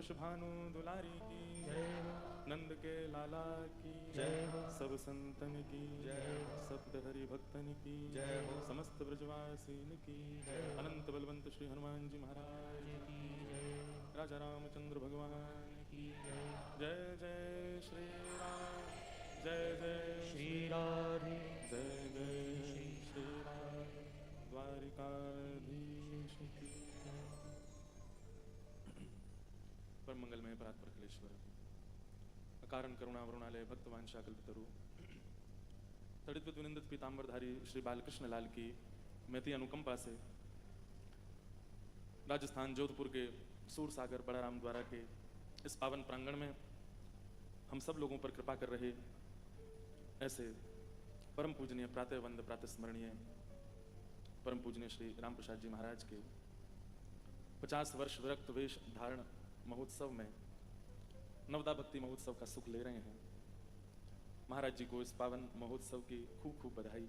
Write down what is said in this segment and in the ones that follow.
वृष भानु दुलारी की जय हो, नंद के लाला की जय हो, सब संतन की जय हो, सप्त हरि भक्तन की जय हो, समस्त ब्रजवासीन की जय हो, अनंत बलवंत श्री हनुमान जी महाराज की जय, राजा रामचंद्र भगवान की जय, जय जय श्री राम जय जय श्री राधे, जय जय श्री राम द्वारिकाधीश की परम मंगलमय परात्पर कलेश्वर अकारण करुणा वरुणालय भक्तवांशा कल्पतरु तड़ित विनिंदित पीतांबरधारी श्री बालकृष्ण लाल की मैती अनुकंपा से राजस्थान जोधपुर के सूर सागर बड़ा राम द्वारा के इस पावन प्रांगण में हम सब लोगों पर कृपा कर रहे ऐसे परम पूजनीय प्रातः वंद प्रातः स्मरणीय परम पूजनीय श्री राम प्रसाद जी महाराज के 50 वर्ष विरक्त वेश धारण महोत्सव में नवदा भक्ति महोत्सव का सुख ले रहे हैं। महाराज जी को इस पावन महोत्सव की खूब खूब बधाई।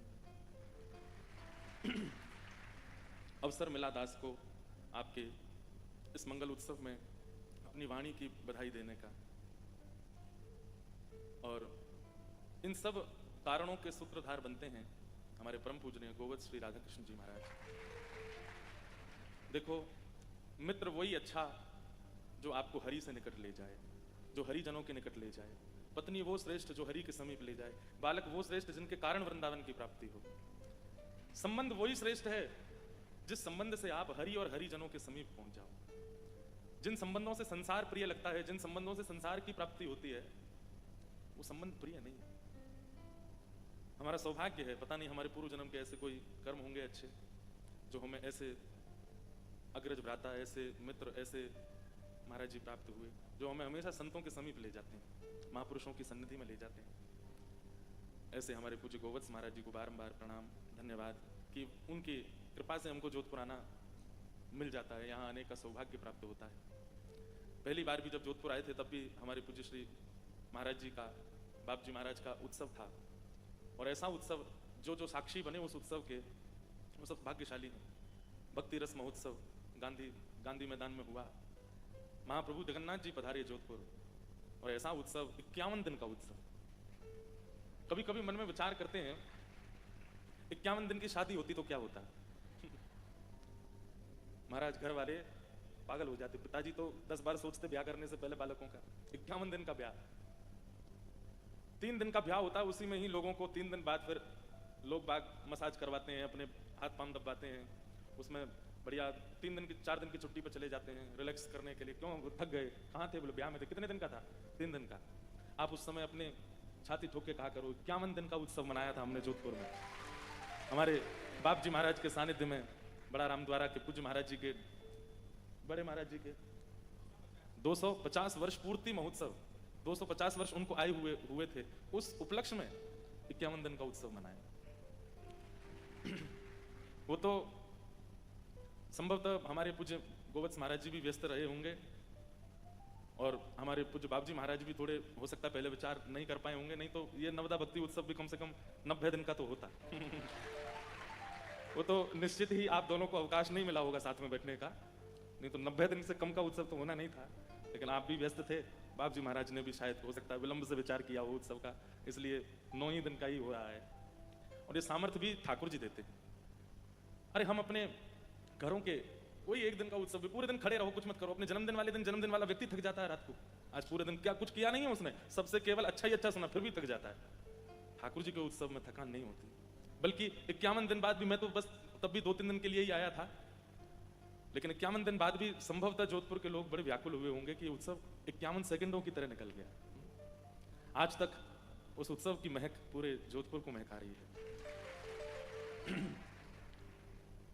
अवसर मिला दास को आपके इस मंगल उत्सव में अपनी वाणी की बधाई देने का और इन सब कारणों के सूत्रधार बनते हैं हमारे परम पूजनीय गोवत्स श्री राधा कृष्ण जी महाराज। देखो मित्र वही अच्छा जो आपको हरि से निकट ले जाए, जो हरि जनों के निकट ले जाए। पत्नी वो श्रेष्ठ जो हरि के समीप ले जाए। बालक वो श्रेष्ठ जिनके कारण वृंदावन की प्राप्ति हो। संबंध वही श्रेष्ठ है जिस संबंध से आप हरि और हरि जनों के समीप पहुंच जाओ। जिन संबंधों से संसार प्रिय लगता है, जिन संबंधों से संसार की प्राप्ति होती है, वो संबंध प्रिय नहीं है। हमारा सौभाग्य है, पता नहीं हमारे पूर्व जन्म के ऐसे कोई कर्म होंगे अच्छे जो हमें ऐसे अग्रज भ्राता, ऐसे मित्र, ऐसे महाराज जी प्राप्त हुए जो हमें हमेशा संतों के समीप ले जाते हैं, महापुरुषों की सन्निधि में ले जाते हैं। ऐसे हमारे पूज्य गोवत्स महाराज जी को बारंबार प्रणाम, धन्यवाद कि उनकी कृपा से हमको जोधपुर आना मिल जाता है, यहाँ आने का सौभाग्य प्राप्त होता है। पहली बार भी जब जोधपुर आए थे तब भी हमारे पूज्य श्री महाराज जी का, बाप जी महाराज का उत्सव था और ऐसा उत्सव जो साक्षी बने उस उत्सव के, वो सब भाग्यशाली हैं। भक्ति रस महोत्सव गांधी मैदान में हुआ। महाप्रभु जगन्नाथ जी पधारे जोधपुर और ऐसा उत्सव 51 दिन का उत्सव। कभी कभी मन में विचार करते हैं 51 दिन की शादी होती तो क्या होता। महाराज घर वाले पागल हो जाते। पिताजी तो 10 बार सोचते ब्याह करने से पहले बालकों का। 51 दिन का ब्याह, 3 दिन का ब्याह होता है, उसी में ही लोगों को 3 दिन बाद फिर लोग बाग मसाज करवाते हैं, अपने हाथ पांव दबाते हैं, उसमें बढ़िया 3 दिन की 4 दिन की छुट्टी पर चले जाते हैं रिलैक्स करने के लिए। क्यों थक गए, कहाँ थे बोले ब्याह में थे। कितने दिन का था? 3 दिन का। आप उस समय अपने छाती ठोक के कहा करो 51 दिन का उत्सव मनाया था हमने जोधपुर में। हमारे बाप जी महाराज के सानिध्य में, बड़ा राम द्वारा के पूज्य महाराज जी के, बड़े महाराज जी के 250 वर्ष पूर्ति महोत्सव, 250 वर्ष उनको आए हुए थे, उस उपलक्ष्य में 51 दिन का उत्सव मनाया। वो तो संभवतः हमारे पूज्य गोवत्स महाराज जी भी व्यस्त रहे होंगे और हमारे पूज्य बाप जी महाराज भी थोड़े हो सकता है पहले विचार नहीं कर पाए होंगे, नहीं तो ये नवदा भक्ति उत्सव भी कम से कम 90 दिन का तो होता। वो तो निश्चित ही आप दोनों को अवकाश नहीं मिला होगा साथ में बैठने का, नहीं तो 90 दिन से कम का उत्सव तो होना नहीं था। लेकिन आप भी व्यस्त थे, बाप जी महाराज ने भी शायद हो सकता है विलंब से विचार किया हो उत्सव का, इसलिए 9 ही दिन का ही हो रहा है। और ये सामर्थ्य भी ठाकुर जी देते हैं। अरे हम अपने घरों के कोई एक दिन का उत्सव भी पूरे दिन खड़े रहो, कुछ मत करो। अपने जन्मदिन वाले दिन जन्मदिन वाला व्यक्ति थक जाता है रात को, आज पूरे दिन क्या कुछ किया नहीं है उसने, सबसे केवल अच्छा ही अच्छा सुना, फिर भी थक जाता है। ठाकुर जी के उत्सव में थकान नहीं होती। बल्कि 51 दिन बाद भी, मैं तो बस तब भी 2-3 दिन के लिए ही आया था, लेकिन 51 दिन बाद भी संभवतः जोधपुर के लोग बड़े व्याकुल हुए होंगे कि उत्सव 51 सेकंडों की तरह निकल गया। आज तक उस उत्सव की महक पूरे जोधपुर को महका रही है।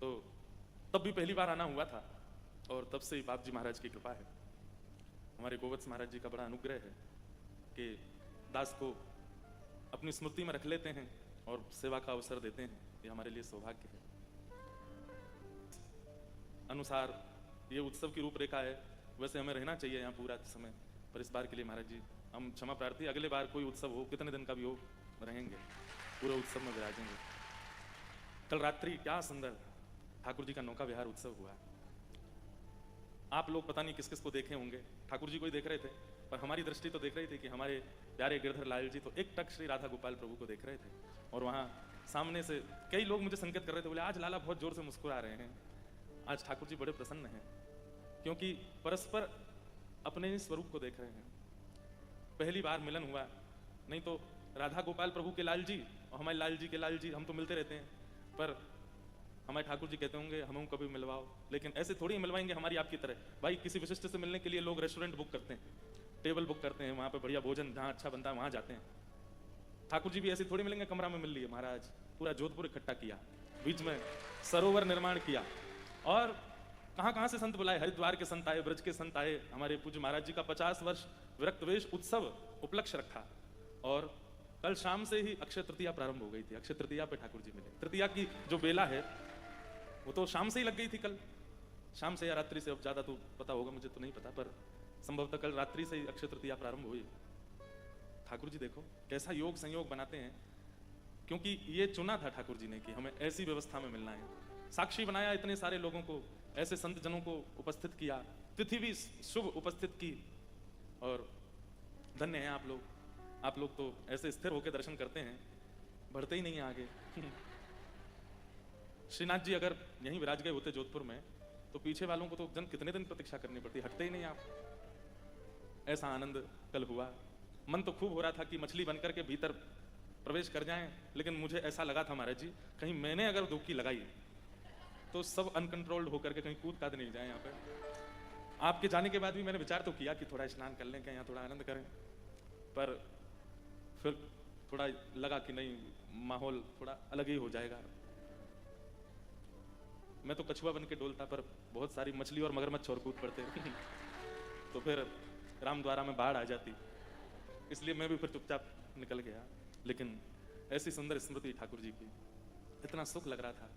तो तब भी पहली बार आना हुआ था और तब से ही बाप जी महाराज की कृपा है, हमारे गोवत्स महाराज जी का बड़ा अनुग्रह है कि दास को अपनी स्मृति में रख लेते हैं और सेवा का अवसर देते हैं। ये हमारे लिए सौभाग्य है। अनुसार ये उत्सव की रूपरेखा है, वैसे हमें रहना चाहिए यहाँ पूरा समय, पर इस बार के लिए महाराज जी हम क्षमा प्रार्थी। अगले बार कोई उत्सव हो, कितने दिन का भी हो, रहेंगे, पूरे उत्सव में विराजेंगे। कल रात्रि क्या सुंदर ठाकुर जी का नौका विहार उत्सव हुआ। आप लोग पता नहीं किस किस को देखे होंगे, ठाकुर जी को ही देख रहे थे, पर हमारी दृष्टि तो देख रही थी कि हमारे प्यारे गिरधर लाल जी तो एक टक श्री राधा गोपाल प्रभु को देख रहे थे। और वहाँ सामने से कई लोग मुझे संकेत कर रहे थे, बोले आज लाला बहुत जोर से मुस्कुरा रहे हैं, आज ठाकुर जी बड़े प्रसन्न हैं, क्योंकि परस्पर अपने ही स्वरूप को देख रहे हैं। पहली बार मिलन हुआ, नहीं तो राधा गोपाल प्रभु के लाल जी और हमारे लाल जी के लाल जी हम तो मिलते रहते हैं, पर हमारे ठाकुर जी कहते होंगे हमें कभी मिलवाओ, लेकिन ऐसे थोड़ी मिलवाएंगे हमारी आपकी तरह। भाई किसी विशिष्ट से मिलने के लिए लोग रेस्टोरेंट बुक करते हैं, टेबल बुक करते हैं, वहाँ पे बढ़िया भोजन जहाँ अच्छा बनता है वहाँ जाते हैं। ठाकुर जी भी ऐसे थोड़ी मिलेंगे कमरा में मिल लिए, महाराज पूरा जोधपुर इकट्ठा किया, बीच में सरोवर निर्माण किया, और कहाँ कहाँ से संत बुलाए, हरिद्वार के संत आए, ब्रज के संत आए, हमारे पूज्य महाराज जी का 50 वर्ष विरक्तवेश उत्सव उपलक्ष्य रखा। और कल शाम से ही अक्षय तृतीया प्रारंभ हो गई थी, अक्षय तृतीया पे ठाकुर जी मिले। तृतीया की जो बेला है वो तो शाम से ही लग गई थी, कल शाम से या रात्रि से, अब ज्यादा तो पता होगा, मुझे तो नहीं पता, पर संभवतः कल रात्रि से ही अक्षय तृतीया प्रारंभ हुई। ठाकुर जी देखो कैसा योग संयोग बनाते हैं, क्योंकि ये चुना था ठाकुर जी ने कि हमें ऐसी व्यवस्था में मिलना है। साक्षी बनाया इतने सारे लोगों को, ऐसे संत जनों को उपस्थित किया, तिथि भी शुभ उपस्थित की, और धन्य है आप लोग तो ऐसे स्थिर होकर दर्शन करते हैं, बढ़ते ही नहीं है आगे। श्रीनाथ जी अगर यहीं विराज गए होते जोधपुर में, तो पीछे वालों को तो जन कितने दिन प्रतीक्षा करनी पड़ती, हटते ही नहीं आप। ऐसा आनंद कल हुआ, मन तो खूब हो रहा था कि मछली बनकर के भीतर प्रवेश कर जाएं, लेकिन मुझे ऐसा लगा था महाराज जी कहीं मैंने अगर डुबकी लगाई तो सब अनकंट्रोल्ड होकर के कहीं कूद काद नहीं जाए यहाँ पे। आपके जाने के बाद भी मैंने विचार तो किया कि थोड़ा स्नान कर लें, क्या यहाँ थोड़ा आनंद करें, पर फिर थोड़ा लगा कि नहीं, माहौल थोड़ा अलग ही हो जाएगा। मैं तो कछुआ बन के डोलता, पर बहुत सारी मछली और मगरमच्छ और कूद पड़ते तो फिर रामद्वारा में बाढ़ आ जाती, इसलिए मैं भी फिर चुपचाप निकल गया। लेकिन ऐसी सुंदर स्मृति ठाकुर जी की, इतना सुख लग रहा था।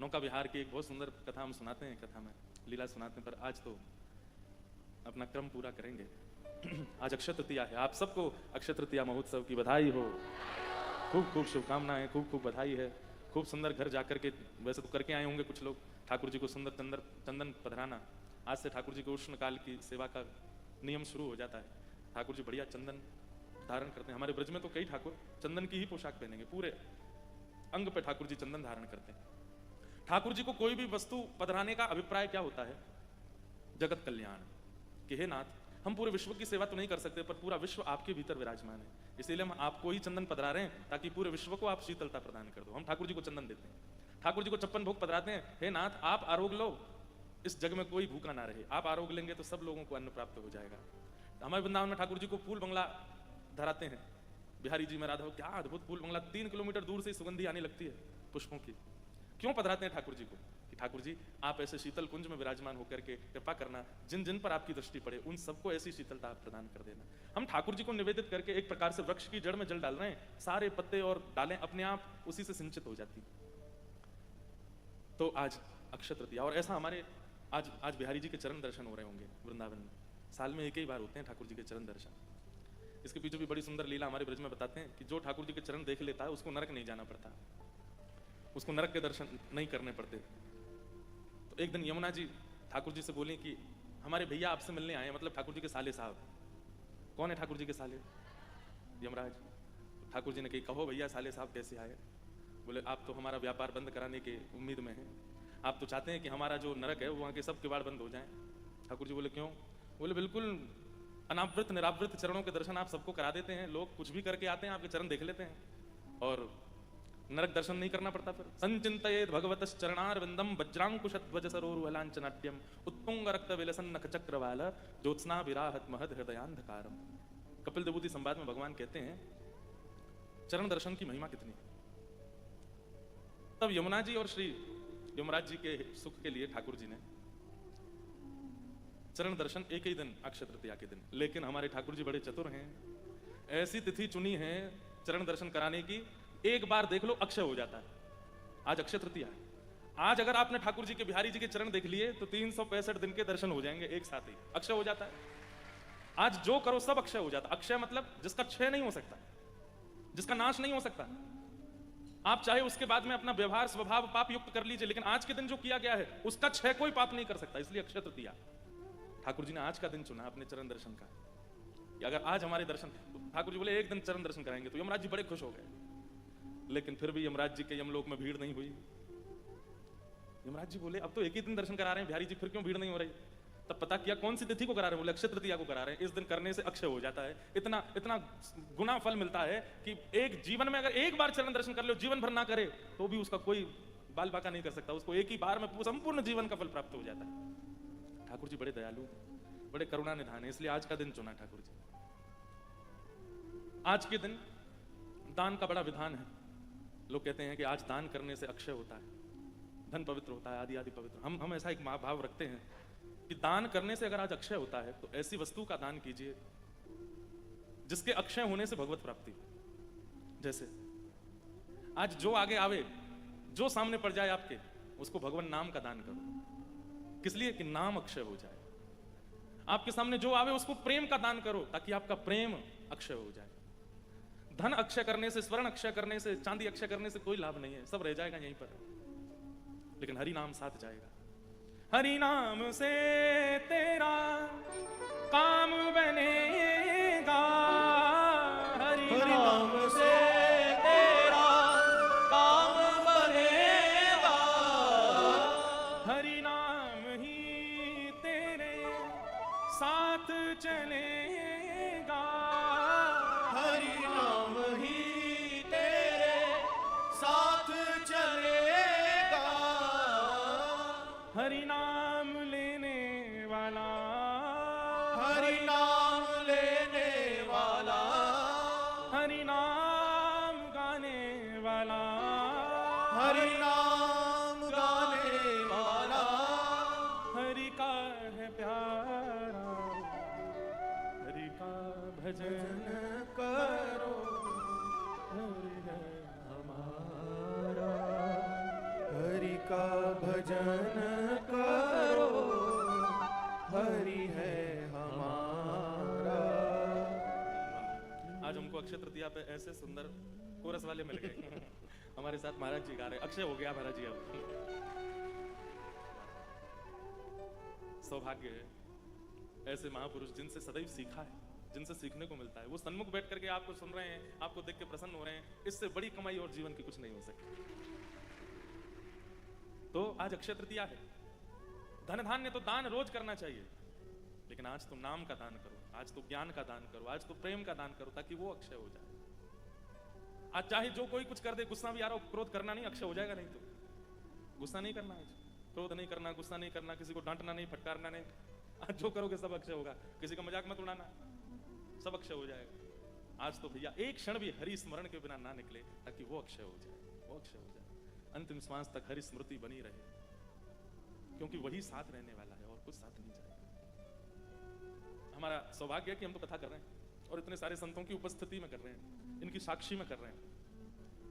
नौका विहार की एक बहुत सुंदर कथा हम सुनाते हैं, कथा में लीला सुनाते हैं, पर आज तो अपना क्रम पूरा करेंगे। आज अक्षय तृतीया है, आप सबको अक्षय तृतीया महोत्सव की बधाई हो, खूब खूब शुभकामनाएं, खूब खूब बधाई है। खूब सुंदर घर जाकर के, वैसे तो करके आए होंगे कुछ लोग, ठाकुर जी को सुंदर चंदन पधराना। आज से ठाकुर जी को उष्ण काल की सेवा का नियम शुरू हो जाता है। ठाकुर जी बढ़िया चंदन धारण करते हैं, हमारे ब्रज में तो कई ठाकुर चंदन की ही पोशाक पहनेंगे, पूरे अंग पे ठाकुर जी चंदन धारण करते हैं। ठाकुर जी को कोई भी वस्तु पधराने का अभिप्राय क्या होता है? जगत कल्याण, कि हे नाथ हम पूरे विश्व की सेवा तो नहीं कर सकते, पर पूरा विश्व आपके भीतर विराजमान है, इसीलिए हम आपको ही चंदन पधरा रहे हैं, ताकि पूरे विश्व को आप शीतलता प्रदान कर दो। हम ठाकुर जी को चंदन देते हैं, ठाकुर जी को 56 भोग पधराते हैं, हे नाथ आप आरोग्य लो, इस जग में कोई भूखा ना रहे, आप आरोग्य लेंगे तो सब लोगों को अन्न प्राप्त हो जाएगा। हमारे वृंदावन में ठाकुर जी को फूल बंगला धराते हैं, बिहारी जी में राधा, क्या अद्भुत फूल बंगला, 3 किलोमीटर दूर से सुगंधी आने लगती है पुष्पों की। क्यों पधराते हैं ठाकुर जी को? कि ठाकुर जी आप ऐसे शीतल कुंज में विराजमान होकर के कृपा करना, जिन जिन पर आपकी दृष्टि पड़े उन सबको ऐसी शीतलता आप प्रदान कर देना। हम ठाकुर जी को निवेदित करके एक प्रकार से वृक्ष की जड़ में जल डाल रहे हैं, सारे पत्ते और डालें अपने आप उसी से सिंचित हो जाती। तो आज अक्षय तृतीया, और ऐसा हमारे आज बिहारी जी के चरण दर्शन हो रहे होंगे वृंदावन में, साल में एक ही बार होते हैं ठाकुर जी के चरण दर्शन। इसके पीछे भी बड़ी सुंदर लीला हमारे ब्रज में बताते हैं कि जो ठाकुर जी के चरण देख लेता है उसको नरक नहीं जाना पड़ता, उसको नरक के दर्शन नहीं करने पड़ते। तो एक दिन यमुना जी ठाकुर जी से बोली कि हमारे भैया आपसे मिलने आए, मतलब ठाकुर जी के साले साहब। कौन है ठाकुर जी के साले? यमराज। ठाकुर जी ने कही कहो भैया साले साहब कैसे आए? बोले आप तो हमारा व्यापार बंद कराने के उम्मीद में हैं, आप तो चाहते हैं कि हमारा जो नरक है वो वहाँ के सब किवाड़ बंद हो जाएं। ठाकुर जी बोले क्यों? बोले बिल्कुल अनावृत निरावृत चरणों के दर्शन आप सबको करा देते हैं, लोग कुछ भी करके आते हैं आपके चरण देख लेते हैं और नरक दर्शन नहीं करना पड़ता। फिर संचिंतयेद भगवतस् चरणारविंदम वज्रांकुशध्वज सरोरुहलांचनाट्यम उत्तुंग रक्त विलसन नख चक्रवाल ज्योत्स्ना विराहत महद हृदयांधकारम। कपिल देवूति संवाद में भगवान कहते हैं चरण दर्शन की महिमा कितनी। तब यमुना जी और श्री यमराज जी के सुख के लिए ठाकुर जी ने चरण दर्शन एक ही दिन अक्षय तृतीया के दिन, लेकिन हमारे ठाकुर जी बड़े चतुर हैं, ऐसी तिथि चुनी है चरण दर्शन कराने की, एक बार देख लो अक्षय हो जाता है। आज अक्षय तृतीया है, आज अगर आपने ठाकुर जी के बिहारी जी के चरण देख लिए तो 365 दिन के दर्शन हो जाएंगे एक साथ ही, अक्षय हो जाता है। आज जो करो सब अक्षय हो जाता। अक्षय मतलब जिसका क्षय नहीं हो सकता, जिसका नाश नहीं हो सकता। आप चाहे उसके बाद में अपना व्यवहार स्वभाव पाप युक्त कर लीजिए, लेकिन आज के दिन जो किया गया है उसका क्षय कोई पाप नहीं कर सकता। इसलिए अक्षय तृतीया ठाकुर जी ने आज का दिन चुना अपने चरण दर्शन का, कि अगर आज हमारे दर्शन, ठाकुर जी बोले एक दिन चरण दर्शन कराएंगे, तो यमराज जी बड़े खुश हो गए। लेकिन फिर भी यमराज जी के यमलोक में भीड़ नहीं हुई। यमराज जी बोले अब तो एक ही दिन दर्शन करा रहे हैं बिहारी जी, फिर क्यों भीड़ नहीं हो रही? तब पता किया कौन सी तिथि को करा रहे हैं, बोले अक्षय तृतीया को करा रहे हैं। इस दिन करने से अक्षय हो जाता है, इतना इतना गुना फल मिलता है कि एक जीवन में अगर एक बार चरण दर्शन कर लो, जीवन भर ना करे तो भी उसका कोई बाल बाका नहीं कर सकता, उसको एक ही बार में संपूर्ण जीवन का फल प्राप्त हो जाता है। ठाकुर जी बड़े दयालु, बड़े करुणा निधान है, इसलिए आज का दिन चुना ठाकुर जी। आज के दिन दान का बड़ा विधान है। लोग कहते हैं कि आज दान करने से अक्षय होता है, धन पवित्र होता है, आदि आदि पवित्र। हम ऐसा एक भाव रखते हैं कि दान करने से अगर आज अक्षय होता है तो ऐसी वस्तु का दान कीजिए जिसके अक्षय होने से भगवत प्राप्ति हो। जैसे आज जो आगे आवे, जो सामने पड़ जाए आपके, उसको भगवान नाम का दान करो। किस लिए? कि नाम अक्षय हो जाए। आपके सामने जो आवे उसको प्रेम का दान करो, ताकि आपका प्रेम अक्षय हो जाए। धन अक्षय करने से, स्वर्ण अक्षय करने से, चांदी अक्षय करने से कोई लाभ नहीं है, सब रह जाएगा यहीं पर। लेकिन हरि नाम साथ जाएगा। हरि नाम से तेरा काम बनेगा, हरि नाम से तेरा काम बनेगा, हरि नाम ही तेरे साथ चलेगा, हरि नाम ही तेरे साथ चलेगा, हरि नाम लेने वाला, हरि नाम लेने वाला, हरि नाम गाने वाला, हरि नाम गाने वाला, हरि का है प्यारा, हरि का भजन करो, हरि है हमारा हरि का भजन करो, हरि है हमारा। आज हमको अक्षय तृतीया पे ऐसे सुंदर कोरस वाले मिल गए। हमारे साथ महाराज जी गा रहे, अक्षय हो गया महाराज जी। अब सौभाग्य है ऐसे महापुरुष जिनसे सदैव सीखा है, जिनसे सीखने को मिलता है। वो सन्मुख बैठ करके आपको सुन रहे हैं, आपको देख के प्रसन्न हो रहे हैं। इससे बड़ी कमाई और जीवन की कुछ नहीं हो सकती। तो आज अक्षय तृतीया है। धन धान्य तो दान रोज करना चाहिए, लेकिन आज तो नाम का दान करो, आज तो ज्ञान का दान करो, आज तो प्रेम का दान करो, ताकि वो अक्षय हो जाए। आज चाहे जो कोई कुछ कर दे, गुस्सा भी आ रहा हो, क्रोध करना नहीं, अक्षय हो जाएगा। नहीं तो गुस्सा नहीं करना है, क्रोध नहीं करना, गुस्सा नहीं करना, किसी को डांटना नहीं, फटकारना नहीं। आज जो करोगे सब अक्षय होगा। किसी का मजाक मत उड़ाना, सब अक्षय हो जाएगा। आज तो भैया एक क्षण भी हरि स्मरण के बिना ना निकले, ताकि वो अक्षय हो जाए, वो अक्षय हो जाए। अंतिम श्वास तक हरि स्मृति बनी रहे, क्योंकि वही साथ रहने वाला है और कुछ साथ नहीं जाएगा। हमारा सौभाग्य है कि हम तो कथा कर रहे हैं और इतने सारे संतों की उपस्थिति में कर रहे हैं, इनकी साक्षी में कर रहे हैं।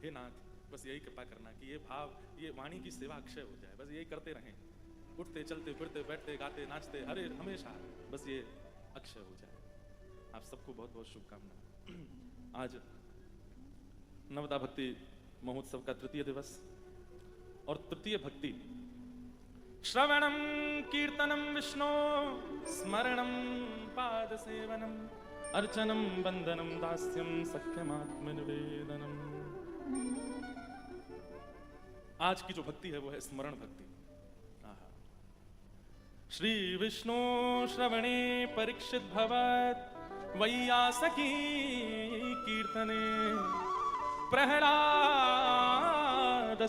हे नाथ, बस यही कृपा करना कि ये भाव, ये वाणी की सेवा अक्षय हो जाए। बस यही करते रहें, उठते चलते फिरते बैठते गाते नाचते, हरे हमेशा बस ये अक्षय हो जाए। आप सबको बहुत बहुत शुभकामनाएं। आज नवदा भक्ति महोत्सव का तृतीय दिवस और तृतीय भक्ति श्रवणम कीर्तनम विष्णु स्मरणम पाद सेवनम अर्चनम बंदनम दास्यम सख्यमात्म निवेदनम। आज की जो भक्ति है वो है स्मरण भक्ति। आहा। श्री विष्णु श्रवणे परीक्षित भवत वैयासकी कीर्तने प्रहलाद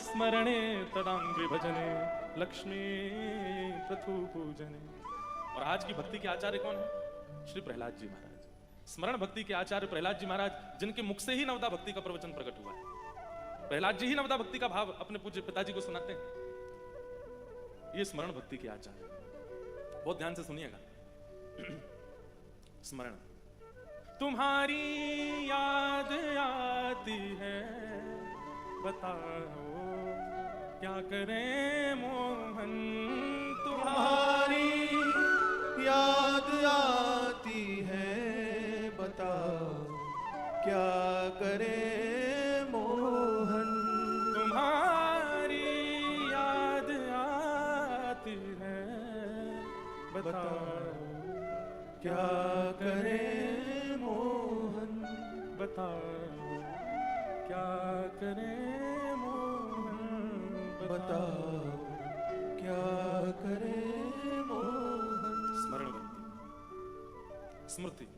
स्मरणे तदांग भजने लक्ष्मी प्रथु पूजने। और आज की भक्ति के आचार्य कौन है? श्री प्रहलाद जी महाराज। स्मरण भक्ति के आचार्य प्रहलाद जी महाराज, जिनके मुख से ही नवदा भक्ति का प्रवचन प्रकट हुआ है। प्रहलाद जी ही नवदा भक्ति का भाव अपने पूज्य पिताजी को सुनाते हैं। ये स्मरण भक्ति के आचार्य। बहुत ध्यान से सुनिएगा। स्मरण। तुम्हारी याद आती है, बताओ क्या करें मोहन। तुम्हारी याद आती है, बताओ क्या करे मोहन। क्या करें मोहन, बताओ क्या करें मोहन, बताओ क्या करें मोहन। स्मरण भक्ति, स्मृति।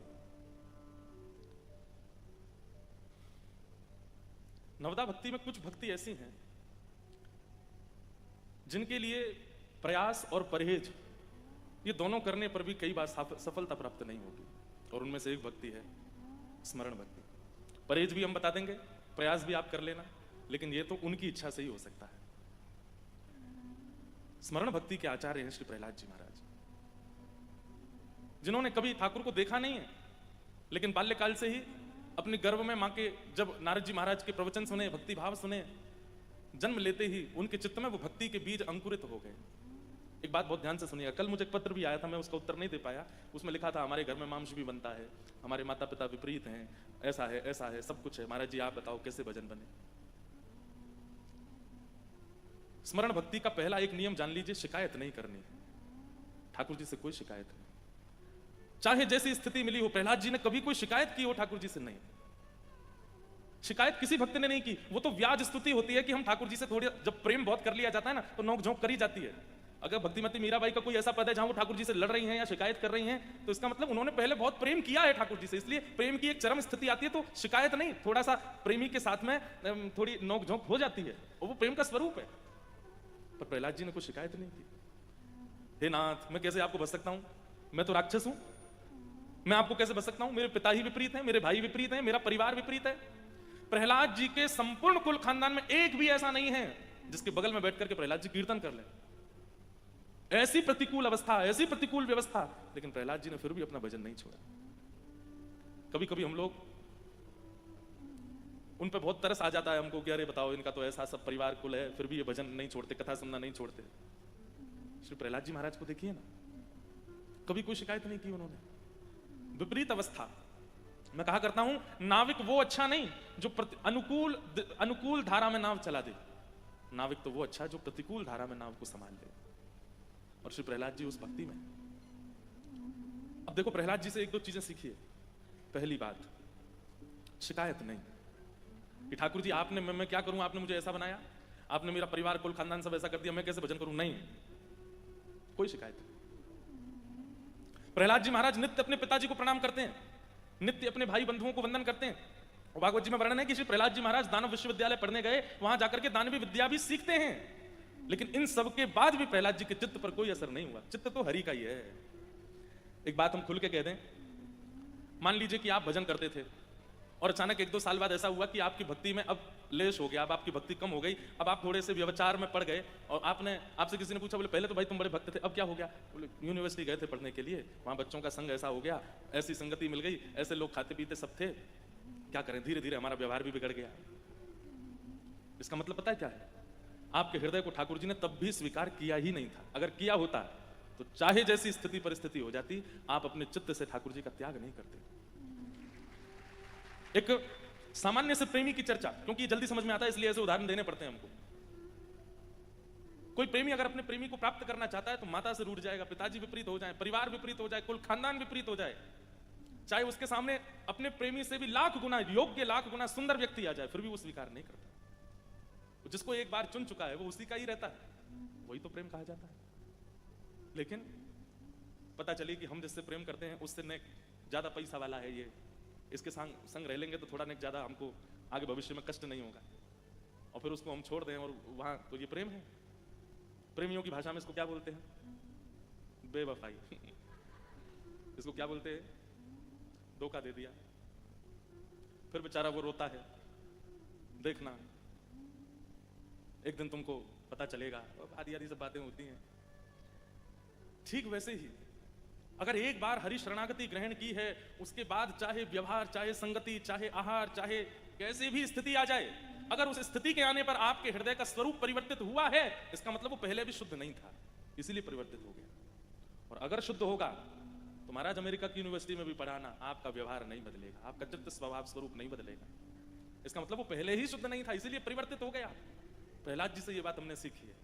नवदा भक्ति में कुछ भक्ति ऐसी हैं जिनके लिए प्रयास और परहेज ये दोनों करने पर भी कई बार सफलता प्राप्त नहीं होगी, और उनमें से एक भक्ति है स्मरण भक्ति। परहेज भी हम बता देंगे, प्रयास भी आप कर लेना, लेकिन ये तो उनकी इच्छा से ही हो सकता है। स्मरण भक्ति के आचार्य हैं श्री प्रहलाद जी महाराज, जिन्होंने कभी ठाकुर को देखा नहीं है, लेकिन बाल्यकाल से ही अपने गर्भ में मां के जब नारद जी महाराज के प्रवचन सुने, भक्ति भाव सुने, जन्म लेते ही उनके चित्त में वो भक्ति के बीज अंकुरित हो गए। एक बात बहुत ध्यान से सुनिएगा, कल मुझे एक पत्र भी आया था, मैं उसका उत्तर नहीं दे पाया। उसमें लिखा था हमारे घर में मांस भी बनता है, हमारे माता पिता विपरीत हैं, ऐसा है सब कुछ है, महाराज जी आप बताओ कैसे भजन बने। स्मरण भक्ति का पहला एक नियम जान लीजिए, शिकायत नहीं करनी है। ठाकुर जी से कोई शिकायत नहीं, चाहे जैसी स्थिति मिली हो। प्रहलाद जी ने कभी कोई शिकायत की हो ठाकुर जी से? नहीं, शिकायत किसी भक्त ने नहीं की। वो तो व्याज स्तुति होती है कि हम ठाकुर जी से थोड़ी, जब प्रेम बहुत कर लिया जाता है ना तो नोक झोंक करी जाती है। अगर भक्तिमती मीराबाई का कोई ऐसा पद है जहां वो ठाकुर जी से लड़ रही हैं या शिकायत कर रही हैं, तो इसका मतलब उन्होंने पहले बहुत प्रेम किया है ठाकुर जी से, इसलिए प्रेम की एक चरम स्थिति आती है तो शिकायत नहीं, थोड़ा सा प्रेमी के साथ में थोड़ी नोक झोंक हो जाती है, और वो प्रेम का स्वरूप है। पर प्रहलाद जी ने कोई शिकायत नहीं की। हे नाथ, मैं कैसे आपको बच सकता हूं? मैं तो राक्षस हूं, मैं आपको कैसे बच सकता हूं? मेरे पिता ही विपरीत हैं, मेरे भाई विपरीत हैं, मेरा परिवार विपरीत है। प्रहलाद जी के संपूर्ण कुल खानदान में एक भी ऐसा नहीं है जिसके बगल में बैठ करके प्रहलाद जी कीर्तन कर ले। ऐसी प्रतिकूल अवस्था, ऐसी प्रतिकूल व्यवस्था, लेकिन प्रहलाद जी ने फिर भी अपना भजन नहीं छोड़ा। कभी कभी हम लोग उन पे बहुत तरस आ जाता है हमको कि अरे बताओ इनका तो ऐसा सब परिवार कुल है, फिर भी ये भजन नहीं छोड़ते, कथा सुनना नहीं छोड़ते। श्री प्रहलाद जी महाराज को देखिए ना, कभी कोई शिकायत नहीं की उन्होंने। विपरीत अवस्था, मैं कहा करता हूं नाविक वो अच्छा नहीं जो अनुकूल धारा में नाव चला दे, नाविक तो वो अच्छा जो प्रतिकूल धारा में नाव को संभाल ले। और श्री प्रहलाद जी उस भक्ति में। अब देखो प्रहलाद जी से एक दो चीजें सीखिए। पहली बात, शिकायत नहीं कि ठाकुर जी आपने, मैं क्या करूं, आपने मुझे ऐसा बनाया, आपने मेरा परिवार कुल खानदान सब ऐसा कर दिया, मैं कैसे भजन करूं? नहीं, कोई शिकायत नहीं। प्रहलाद जी महाराज नित्य अपने पिताजी को प्रणाम करते हैं, नित्य अपने भाई बंधुओं को वंदन करते हैं। और भागवत जी में वर्णन है कि श्री प्रहलाद जी महाराज दानव विश्वविद्यालय पढ़ने गए, वहां जाकर के दानवी विद्या भी सीखते हैं, लेकिन इन सब के बाद भी प्रहलाद जी के चित्त पर कोई असर नहीं हुआ। चित्त तो हरि का ही है। एक बात हम खुल के कह दें, मान लीजिए कि आप भजन करते थे और अचानक एक दो साल बाद ऐसा हुआ कि आपकी भक्ति में अब लेश हो गया, अब आपकी भक्ति कम हो गई, अब आप थोड़े से व्यवचार में पड़ गए, और आपसे किसी ने पूछा, बोले पहले तो भाई तुम बड़े भक्त थे, अब क्या हो गया? बोले यूनिवर्सिटी गए थे पढ़ने के लिए, वहां बच्चों का संग ऐसा हो गया, ऐसी संगति मिल गई, ऐसे लोग खाते पीते सब थे, क्या करें, धीरे धीरे हमारा व्यवहार भी बिगड़ गया। इसका मतलब पता है क्या है? आपके हृदय को ठाकुर जी ने तब भी स्वीकार किया ही नहीं था। अगर किया होता तो चाहे जैसी स्थिति परिस्थिति हो जाती, आप अपने चित्त से ठाकुर जी का त्याग नहीं करते। एक सामान्य से प्रेमी की चर्चा, क्योंकि जल्दी समझ में आता है इसलिए ऐसे उदाहरण देने पड़ते हैं हमको। कोई प्रेमी अगर अपने प्रेमी को प्राप्त करना चाहता है तो माता से रूठ जाएगा, पिताजी विपरीत हो जाए, परिवार विपरीत हो जाए, कुल खानदान विपरीत हो जाए, चाहे उसके सामने अपने प्रेमी से भी लाख गुना योग्य, लाख गुना सुंदर व्यक्ति आ जाए, फिर भी वो स्वीकार नहीं करता। जिसको एक बार चुन चुका है वो उसी का ही रहता है, वही तो प्रेम कहा जाता है। लेकिन पता चली कि हम जिससे प्रेम करते हैं उससे नेक ज्यादा पैसा वाला है, ये इसके संग रह लेंगे तो थोड़ा नेक ज्यादा हमको आगे भविष्य में कष्ट नहीं होगा, और फिर उसको हम छोड़ दें, और वहां तो ये प्रेम है। प्रेमियों की भाषा में इसको क्या बोलते हैं? बेवफाई। इसको क्या बोलते हैं? धोखा दे दिया। फिर बेचारा वो रोता है, देखना एक दिन तुमको पता चलेगा, आदि आदि सब बातें होती हैं। ठीक वैसे ही अगर एक बार हरि शरणागति ग्रहण की है, उसके बाद चाहे व्यवहार, चाहे संगति, चाहे आहार, चाहे कैसी भी स्थिति आ जाए, अगर उस स्थिति के आने पर आपके हृदय का स्वरूप परिवर्तित हुआ है, इसका मतलब वो पहले भी शुद्ध नहीं था, इसीलिए परिवर्तित हो गया। और अगर शुद्ध होगा तो महाराज अमेरिका की यूनिवर्सिटी में भी पढ़ाना, आपका व्यवहार नहीं बदलेगा, आपका चित्त स्वभाव स्वरूप नहीं बदलेगा। इसका मतलब वो पहले ही शुद्ध नहीं था, इसीलिए परिवर्तित हो गया। प्रहलाद जी से ये बात हमने सीखी है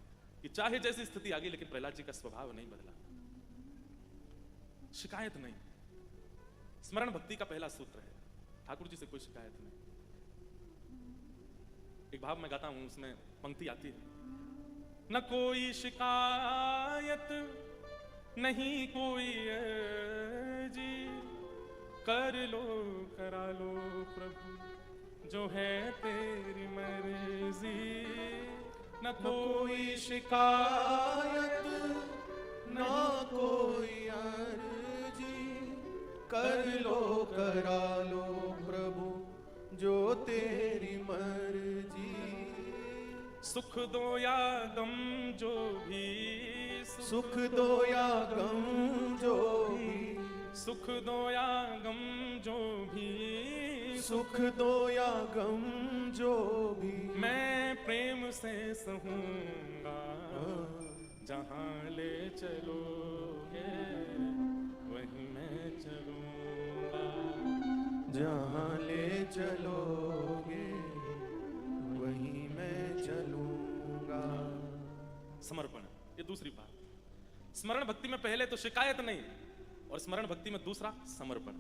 कि चाहे जैसी स्थिति आ गई, लेकिन प्रहलाद जी का स्वभाव नहीं बदला। शिकायत नहीं, स्मरण भक्ति का पहला सूत्र है, ठाकुर जी से कोई शिकायत नहीं। एक भाव मैं गाता हूं, उसमें पंक्ति आती है, न कोई शिकायत नहीं कोई जी, कर लो करा लो प्रभु जो है तेरी मर्जी। न कोई शिकायत न कोई अर्जी, कर लो करा लो प्रभु जो तेरी मर्जी। सुख दो या गम जो भी, सुख दो या गम जो भी, सुख दो या गम जो भी, सुख दो या गम जो भी, मैं प्रेम से सहूंगा। जहां ले चलोगे वहीं मैं चलूंगा। जहां ले चलोगे वहीं मैं चलूंगा। समर्पण, ये दूसरी बात। स्मरण भक्ति में पहले तो शिकायत नहीं, और स्मरण भक्ति में दूसरा समर्पण।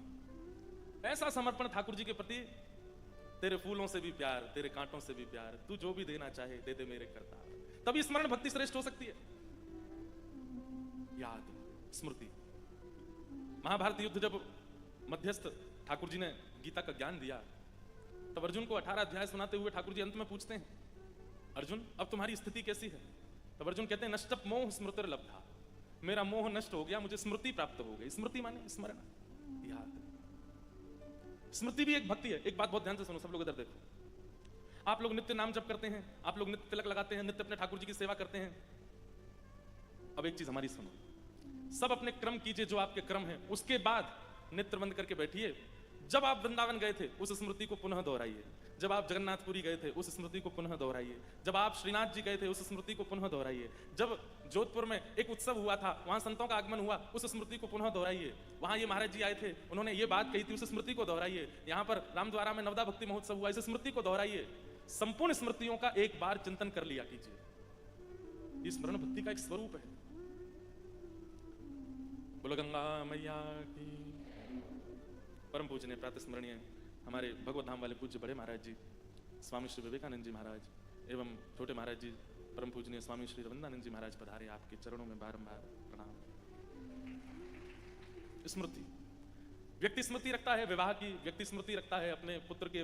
ऐसा समर्पण ठाकुर जी के प्रति, तेरे फूलों से भी प्यार, तेरे कांटों से भी प्यार, तू जो भी देना चाहे दे दे मेरे करतार। तभी स्मरण भक्ति श्रेष्ठ हो सकती है। याद, स्मृति। महाभारत युद्ध जब मध्यस्थ ठाकुर जी ने गीता का ज्ञान दिया, तब अर्जुन को 18 अध्याय सुनाते हुए ठाकुर जी अंत में पूछते हैं, अर्जुन अब तुम्हारी स्थिति कैसी है? तब अर्जुन कहते हैं, नष्टप मोह स्मृतिर लब्धा, मेरा मोह नष्ट हो गया, मुझे स्मृति प्राप्त हो गई। स्मृति माने स्मरण, याद। स्मृति भी एक भक्ति है। एक बात बहुत ध्यान से सुनो, सब लोग इधर देखो। आप लोग नित्य नाम जप करते हैं, आप लोग नित्य तिलक लगाते हैं, नित्य अपने ठाकुर जी की सेवा करते हैं। अब एक चीज हमारी सुनो, सब अपने क्रम कीजिए जो आपके क्रम हैं, उसके बाद नेत्र बंद करके बैठिए। जब आप वृंदावन गए थे उस स्मृति को पुनः दोहराइए, जब आप जगन्नाथपुरी गए थे उस स्मृति को पुनः दोहराइए, जब आप श्रीनाथ जी गए थे उस स्मृति को पुनः दोहराइए, जब जोधपुर में एक उत्सव हुआ था, वहां संतों का आगमन हुआ, उस स्मृति को पुनः दोहराइए। वहां ये महाराज जी आए थे, उन्होंने ये बात कही थी, उस स्मृति को दोहराइए। यहाँ पर रामद्वारा में नवदा भक्ति महोत्सव हुआ, इस स्मृति को दोहराइए। संपूर्ण स्मृतियों का एक बार चिंतन कर लिया कीजिए। ये स्मरण भक्ति का एक स्वरूप है। बोलो गंगा मैया की। परम पूजनीय प्रातः स्मरणीय हमारे भगवत धाम वाले पूज्य बड़े महाराज जी स्वामी श्री विवेकानंद जी महाराज एवं छोटे महाराज जी परम पूजनीय स्वामी श्री रविंद्रानंद जी महाराज पधारे, आपके चरणों में बारंबार प्रणाम। स्मृति, व्यक्ति स्मृति रखता है विवाह की, व्यक्ति स्मृति रखता है अपने पुत्र के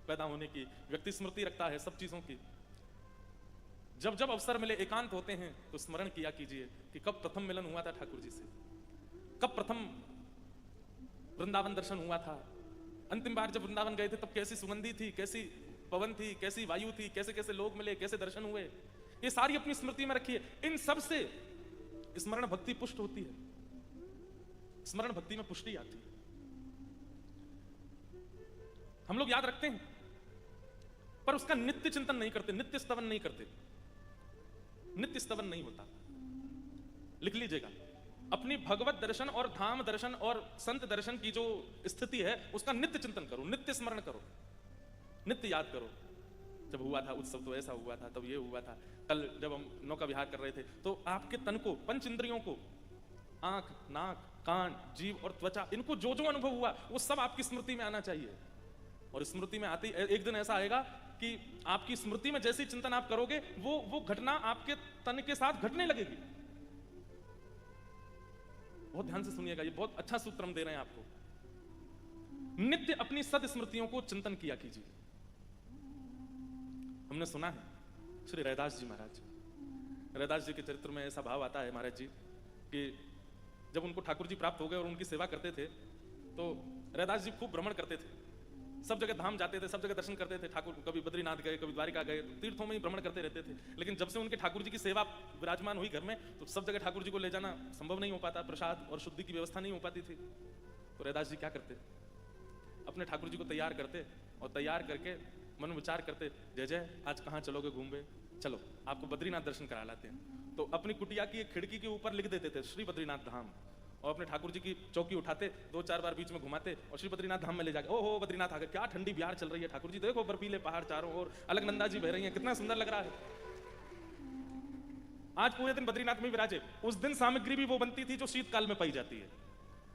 पैदा होने की, व्यक्ति स्मृति रखता है सब चीजों की। जब जब अवसर मिले, एकांत होते हैं, तो स्मरण किया कीजिए कि कब प्रथम मिलन हुआ था ठाकुर जी से, कब प्रथम वृंदावन दर्शन हुआ था, अंतिम बार जब वृंदावन गए थे तब कैसी सुगंधी थी, कैसी पवन थी, कैसी वायु थी, कैसे कैसे लोग मिले, कैसे दर्शन हुए, ये सारी अपनी स्मृति में रखिए। इन सब से स्मरण भक्ति पुष्ट होती है, स्मरण भक्ति में पुष्टि आती है। हम लोग याद रखते हैं पर उसका नित्य चिंतन नहीं करते, नित्य स्तवन नहीं करते, नित्य स्तवन नहीं होता। लिख लीजिएगा, अपनी भगवत दर्शन और धाम दर्शन और संत दर्शन की जो स्थिति है उसका नित्य चिंतन करो, नित्य स्मरण करो, नित्य याद करो। जब हुआ था उत्सव तो ऐसा हुआ था, तब ये हुआ था, कल जब हम नौका विहार कर रहे थे तो आपके तन को, पंच इंद्रियों को, आंख, नाक, कान, जीव और त्वचा, इनको जो जो अनुभव हुआ वो सब आपकी स्मृति में आना चाहिए। और स्मृति में आते एक दिन ऐसा आएगा कि आपकी स्मृति में जैसी चिंतन आप करोगे वो घटना आपके तन के साथ घटने लगेगी। बहुत ध्यान से सुनिएगा, ये बहुत अच्छा सूत्र हम दे रहे हैं आपको। नित्य अपनी सद स्मृतियों को चिंतन किया कीजिए। हमने सुना है श्री रैदास जी महाराज, रैदास जी के चरित्र में ऐसा भाव आता है महाराज जी कि जब उनको ठाकुर जी प्राप्त हो गए और उनकी सेवा करते थे तो रैदास जी खूब भ्रमण करते थे, सब जगह धाम जाते थे, सब जगह दर्शन करते थे। ठाकुर कभी बद्रीनाथ गए, कभी द्वारिका गए, तीर्थों में ही भ्रमण करते रहते थे। लेकिन जब से उनके ठाकुर जी की सेवा विराजमान हुई घर में तो सब जगह ठाकुर जी को ले जाना संभव नहीं हो पाता, प्रसाद और शुद्धि की व्यवस्था नहीं हो पाती थी। तो रैदास जी क्या करते, अपने ठाकुर जी को तैयार करते और तैयार करके मन विचार करते, जय जय आज कहाँ चलोगे घूमवे, चलो आपको बद्रीनाथ दर्शन करा लाते हैं। तो अपनी कुटिया की एक खिड़की के ऊपर लिख देते थे श्री बद्रीनाथ धाम, और अपने ठाकुर जी की चौकी उठाते, 2-4 बार बीच में घुमाते और श्री बद्रीनाथ धाम में ले जाके, ओहो बद्रीनाथ आ गए, क्या ठंडी बिहार चल रही है ठाकुर जी, देखो बर्फीले पहाड़ चारों ओर, अलकनंदा जी बह रही हैं, कितना सुंदर लग रहा है। आज पूरे दिन बद्रीनाथ में विराजे। उस दिन सामग्री भी वो बनती थी जो शीतकाल में पाई जाती है।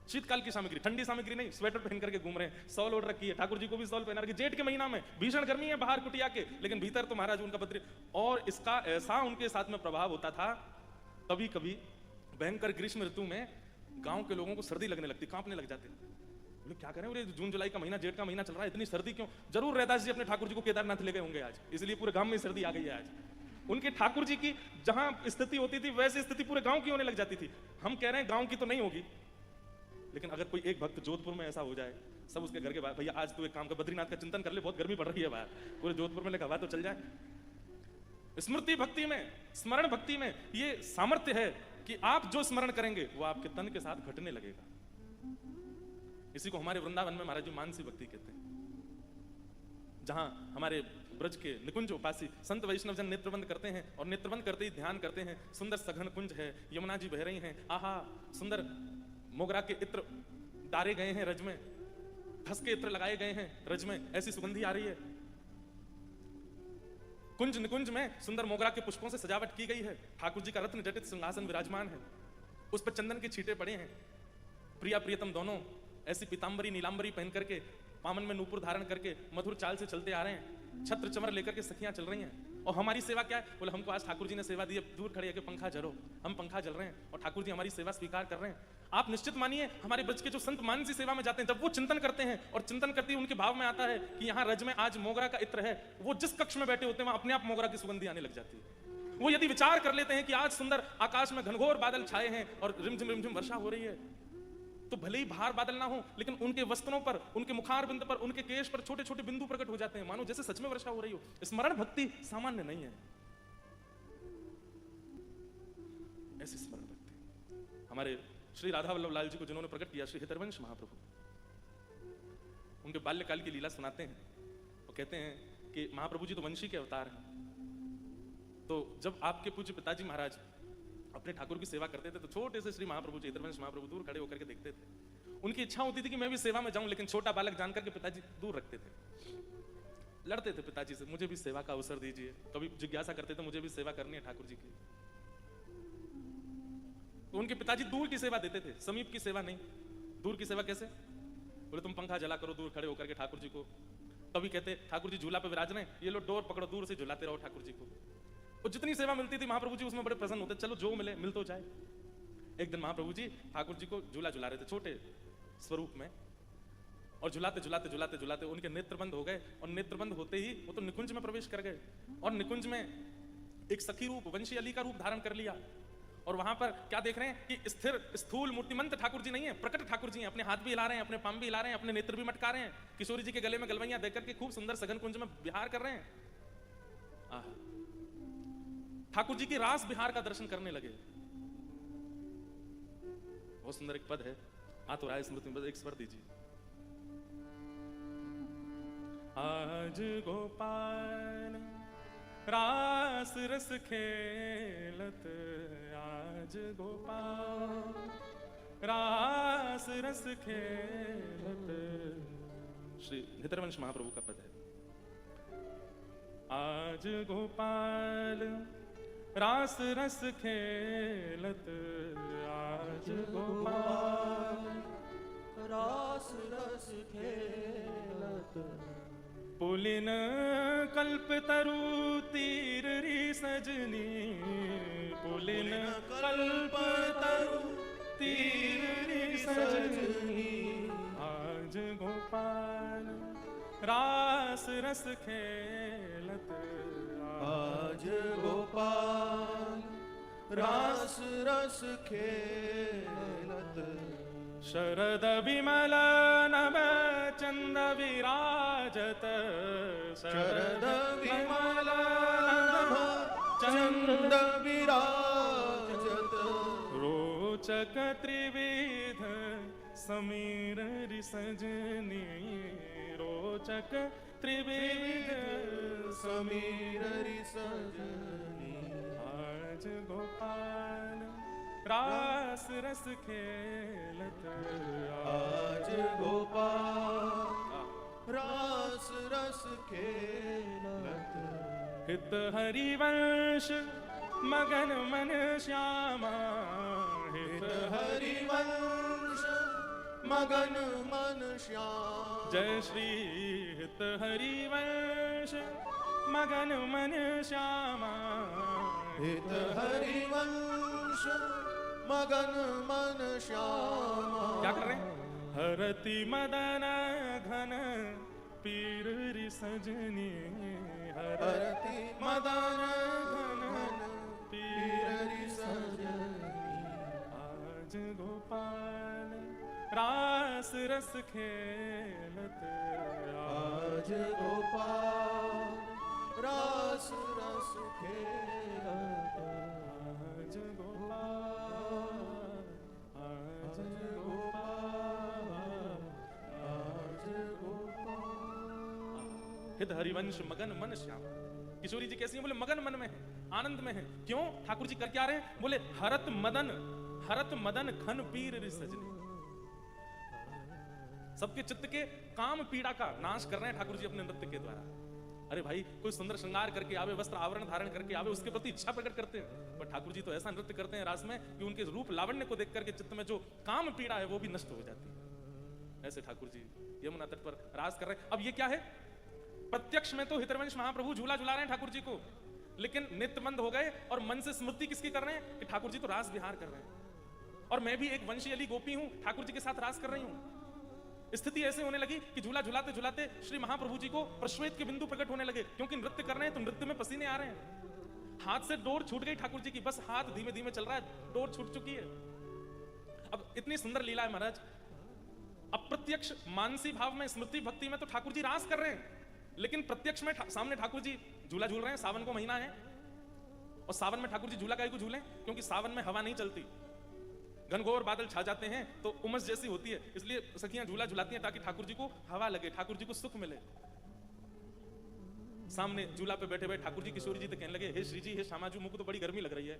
शीतकाल की सामग्री, ठंडी सामग्री नहीं, स्वेटर पहन करके घूम रहे हैं, सॉल ओढ़ रखी है, ठाकुर जी को भी सॉल पहना रखी है, जेठ के महीना में भीषण गर्मी है बाहर कुटिया के, लेकिन भीतर तो महाराज उनका बद्री। और इसका ऐसा उनके साथ में प्रभाव होता था, कभी कभी भयंकर ग्रीष्म ऋतु में गांव के लोगों को सर्दी लगने लगती, कांपने लग जाते। बोले क्या करें, बोले जून जुलाई का महीना, जेठ का महीना चल रहा है, इतनी सर्दी क्यों? जरूर रैदास जी अपने ठाकुर जी को केदारनाथ ले गए होंगे आज, इसलिए पूरे गांव में सर्दी आ गई है आज। उनके ठाकुर जी की जहां स्थिति होती थी वैसी स्थिति पूरे गांव की होने लग जाती थी। हम कह रहे हैं गांव की तो नहीं होगी, लेकिन अगर कोई एक भक्त जोधपुर में ऐसा हो जाए, सब उसके घर के बाहर, भैया आज तू एक काम कर, बद्रीनाथ का चिंतन कर ले, बहुत गर्मी पड़ रही है बाहर, पूरे जोधपुर में लेकर हवा तो चल जाए। स्मृति भक्ति में, स्मरण भक्ति में ये सामर्थ्य है कि आप जो स्मरण करेंगे वो आपके तन के साथ घटने लगेगा। इसी को हमारे वृंदावन में महाराज जी मानसी भक्ति कहते हैं, जहां हमारे ब्रज के निकुंज उपासी संत वैष्णव जन नेत्रबंद करते हैं और नेत्रबंद करते ही ध्यान करते हैं, सुंदर सघन कुंज है, यमुना जी बह रही हैं, आहा सुंदर मोगरा के इत्र डारे गए हैं रज में, खस के इत्र लगाए गए हैं रज में, ऐसी सुगंधी आ रही है। कुंज निकुंज में सुंदर मोगरा के पुष्पों से सजावट की गई है, ठाकुर जी का रत्न जटित सिंहासन विराजमान है, उस पर चंदन के छींटे पड़े हैं। प्रिया प्रियतम दोनों ऐसी पीतांबरी नीलांबरी पहन करके, पामन में नूपुर धारण करके मधुर चाल से चलते आ रहे हैं, छत्र चमर लेकर के सखियां चल रही हैं। और हमारी सेवा क्या है? बोले हमको आज ठाकुर जी ने सेवा दी है, दूर खड़े है कि पंखा जरो, हम पंखा जल रहे हैं और ठाकुर जी हमारी सेवा स्वीकार कर रहे हैं। आप निश्चित मानिए हमारे ब्रज के जो संत मानसी सेवा में जाते हैं, जब वो चिंतन करते हैं और चिंतन करते ही उनके भाव में आता है कि यहाँ रज में आज मोगरा का इत्र है, वो जिस कक्ष में बैठे होते हैं वहां अपने आप मोगरा की सुगंधी आने लग जाती है। वो यदि विचार कर लेते हैं कि आज सुंदर आकाश में घनघोर बादल छाए हैं और रिमझिम वर्षा हो रही है, तो भले ही बाहर बादल ना हो, लेकिन उनके वस्त्रों पर, उनके मुखार बिंद पर, उनके केश पर छोटे छोटे बिंदु प्रकट हो जाते हैं, मानो जैसे सच में वर्षा हो रही हो। स्मरण भक्ति सामान्य नहीं है, ऐसी स्मरण भक्ति हमारे श्री राधा वल्लभ लाल जी को जिन्होंने प्रकट किया, श्री हितरवंश महाप्रभु, उनके बाल्यकाल की लीला सुनाते हैं और कहते हैं कि महाप्रभु जी तो वंशी के अवतार हैं। तो जब आपके पूज्य पिताजी महाराज अपने ठाकुर की सेवा करते थे तो छोटे से श्री महाप्रभु जी हितरवंश महाप्रभु दूर खड़े होकर के देखते थे। उनकी इच्छा होती थी कि मैं भी सेवा में जाऊं, लेकिन छोटा बालक जानकर के पिताजी दूर रखते थे, लड़ते थे पिताजी से, मुझे भी सेवा का अवसर दीजिए। कभी जिज्ञासा करते थे मुझे भी सेवा करनी है ठाकुर जी की, तो उनके पिताजी दूर की सेवा देते थे, समीप की सेवा नहीं। दूर की सेवा कैसे? बोले तुम पंखा जला करो दूर खड़े होकर के ठाकुर जी को। कभी कहते ठाकुर जी झूला पे विराज रहे हैं, ये लो डोर पकड़ो, दूर से झुलाते रहो ठाकुर जी को। और जितनी सेवा मिलती थी महाप्रभु जी उसमें बड़े प्रसन्न होते, चलो जो मिले मिल तो जाए। एक दिन महाप्रभु जी ठाकुर जी को झूला झुला रहे थे छोटे स्वरूप में, और झुलाते झुलाते झुलाते झुलाते उनके नेत्रबंद हो गए, और नेत्रबंद होते ही वो तो निकुंज में प्रवेश कर गए, और निकुंज में एक सखी रूप वंशी अली का रूप धारण कर लिया। और वहां पर क्या देख रहे हैं कि स्थिर स्थूल मूर्तिमंत ठाकुर जी नहीं है, प्रकट ठाकुर जी हैं, अपने हाथ भी हिला रहे हैं, अपने पांव भी हिला रहे हैं, अपने नेत्र भी मटका रहे हैं, किशोरी जी के गले में गलवैया देकर के खूब सुंदर सघन कुंज में विहार कर रहे हैं। ठाकुर जी की रास बिहार का दर्शन करने लगे। बहुत सुंदर एक पद है, आ तो राय स्मृति में, एक स्वर दीजिए। आज गोपाल रास रस खेलत, आज गोपाल रास रस खेलत, श्री हितरवंश महाप्रभु का पद है। आज गोपाल रास रस खेलत, आज गोपाल रास रस खेलत, पुलिन कल्प तरु तीर री सजनी, पुलिन कल्प तरु तीर री सजनी, आज गोपाल रास रस खेलत, आज गोपाल रास रस खेलत, शरद विमल नभ चंद विराजत, शरद विमल नभ चंद विराजत, रोचक त्रिविध समीर रि सजनी, रोचक त्रिविध समीर रि सजनी, आज गोपाल रास रस खेलत, आज गोपाल रास रस खेलत, हित हरिवंश मगन मन श्यामा, हित हरिवंश मगन मन श्याम। जय श्री हित हरिवंश मगन मन श्यामा। हित हरिवंश मगन मन श्यामा। क्या कर रहे हैं? हरति मदन घन पीर रि सजनी। हरति मदन घन पीर रि सजनी। आज गोपाल रास रस खेलत। आज गोपाल रास रस खेलत। आज गोपाल आज गोपाल आज गोपाल। हित हरिवंश मगन मन श्याम। किशोरी जी कैसी हैं? बोले मगन मन में है, आनंद में है। क्यों? ठाकुर जी कर क्या रहे हैं? बोले हरत मदन घन पीर रि सजनी। सबके चित्त के काम पीड़ा का नाश कर रहे हैं ठाकुर जी अपने नृत्य के द्वारा। अरे भाई, कोई सुंदर श्रृंगार करके आवे, वस्त्र आवरण धारण करके आवे, उसके प्रति इच्छा प्रकट करते हैं। पर ठाकुर जी तो ऐसा नृत्य करते हैं रास में कि उनके रूप लावण्य को देख करके चित्त में जो काम पीड़ा है वो भी नष्ट हो जाती है। ऐसे ठाकुर जी यमुना तट पर रास कर रहे हैं। अब ये क्या है? प्रत्यक्ष में तो हितरवंश महाप्रभु झूला झुला रहे हैं ठाकुर जी को, लेकिन नित्यमंद हो गए और मन से स्मृति किसकी कर रहे हैं? कि ठाकुर जी तो रास विहार कर रहे हैं और मैं भी एक वंशी अली गोपी हूं, ठाकुर जी के साथ रास कर रही हूं। स्थिति ऐसे होने लगी कि झूला झुलाते झुलाते श्री महाप्रभु जी को प्रश्वेत के बिंदु प्रकट होने लगे, क्योंकि नृत्य कर रहे हैं तो नृत्य में पसीने आ रहे हैं। हाथ से डोर छूट गई ठाकुर जी की, बस हाथ धीमे धीमे चल रहा है, डोर छूट चुकी है। अब इतनी सुंदर लीला है महाराज। अप्रत्यक्ष मानसी भाव में, स्मृति भक्ति में तो ठाकुर जी रास कर रहे हैं, लेकिन प्रत्यक्ष में सामने ठाकुर जी झूला झूल रहे हैं। सावन को महीना है और सावन में ठाकुर जी झूला काहे को झूले? क्योंकि सावन में हवा नहीं चलती, घनघोर बादल छा जाते हैं तो उमस जैसी होती है, इसलिए सखियां झूला झुलाती हैं ताकि ठाकुर जी को हवा लगे, ठाकुर जी को सुख मिले। सामने झूला पे बैठे बैठे ठाकुर जी किशोरी जी तो कहने लगे, हे श्री जी, हे श्यामा जी, मुझको तो बड़ी गर्मी लग रही है।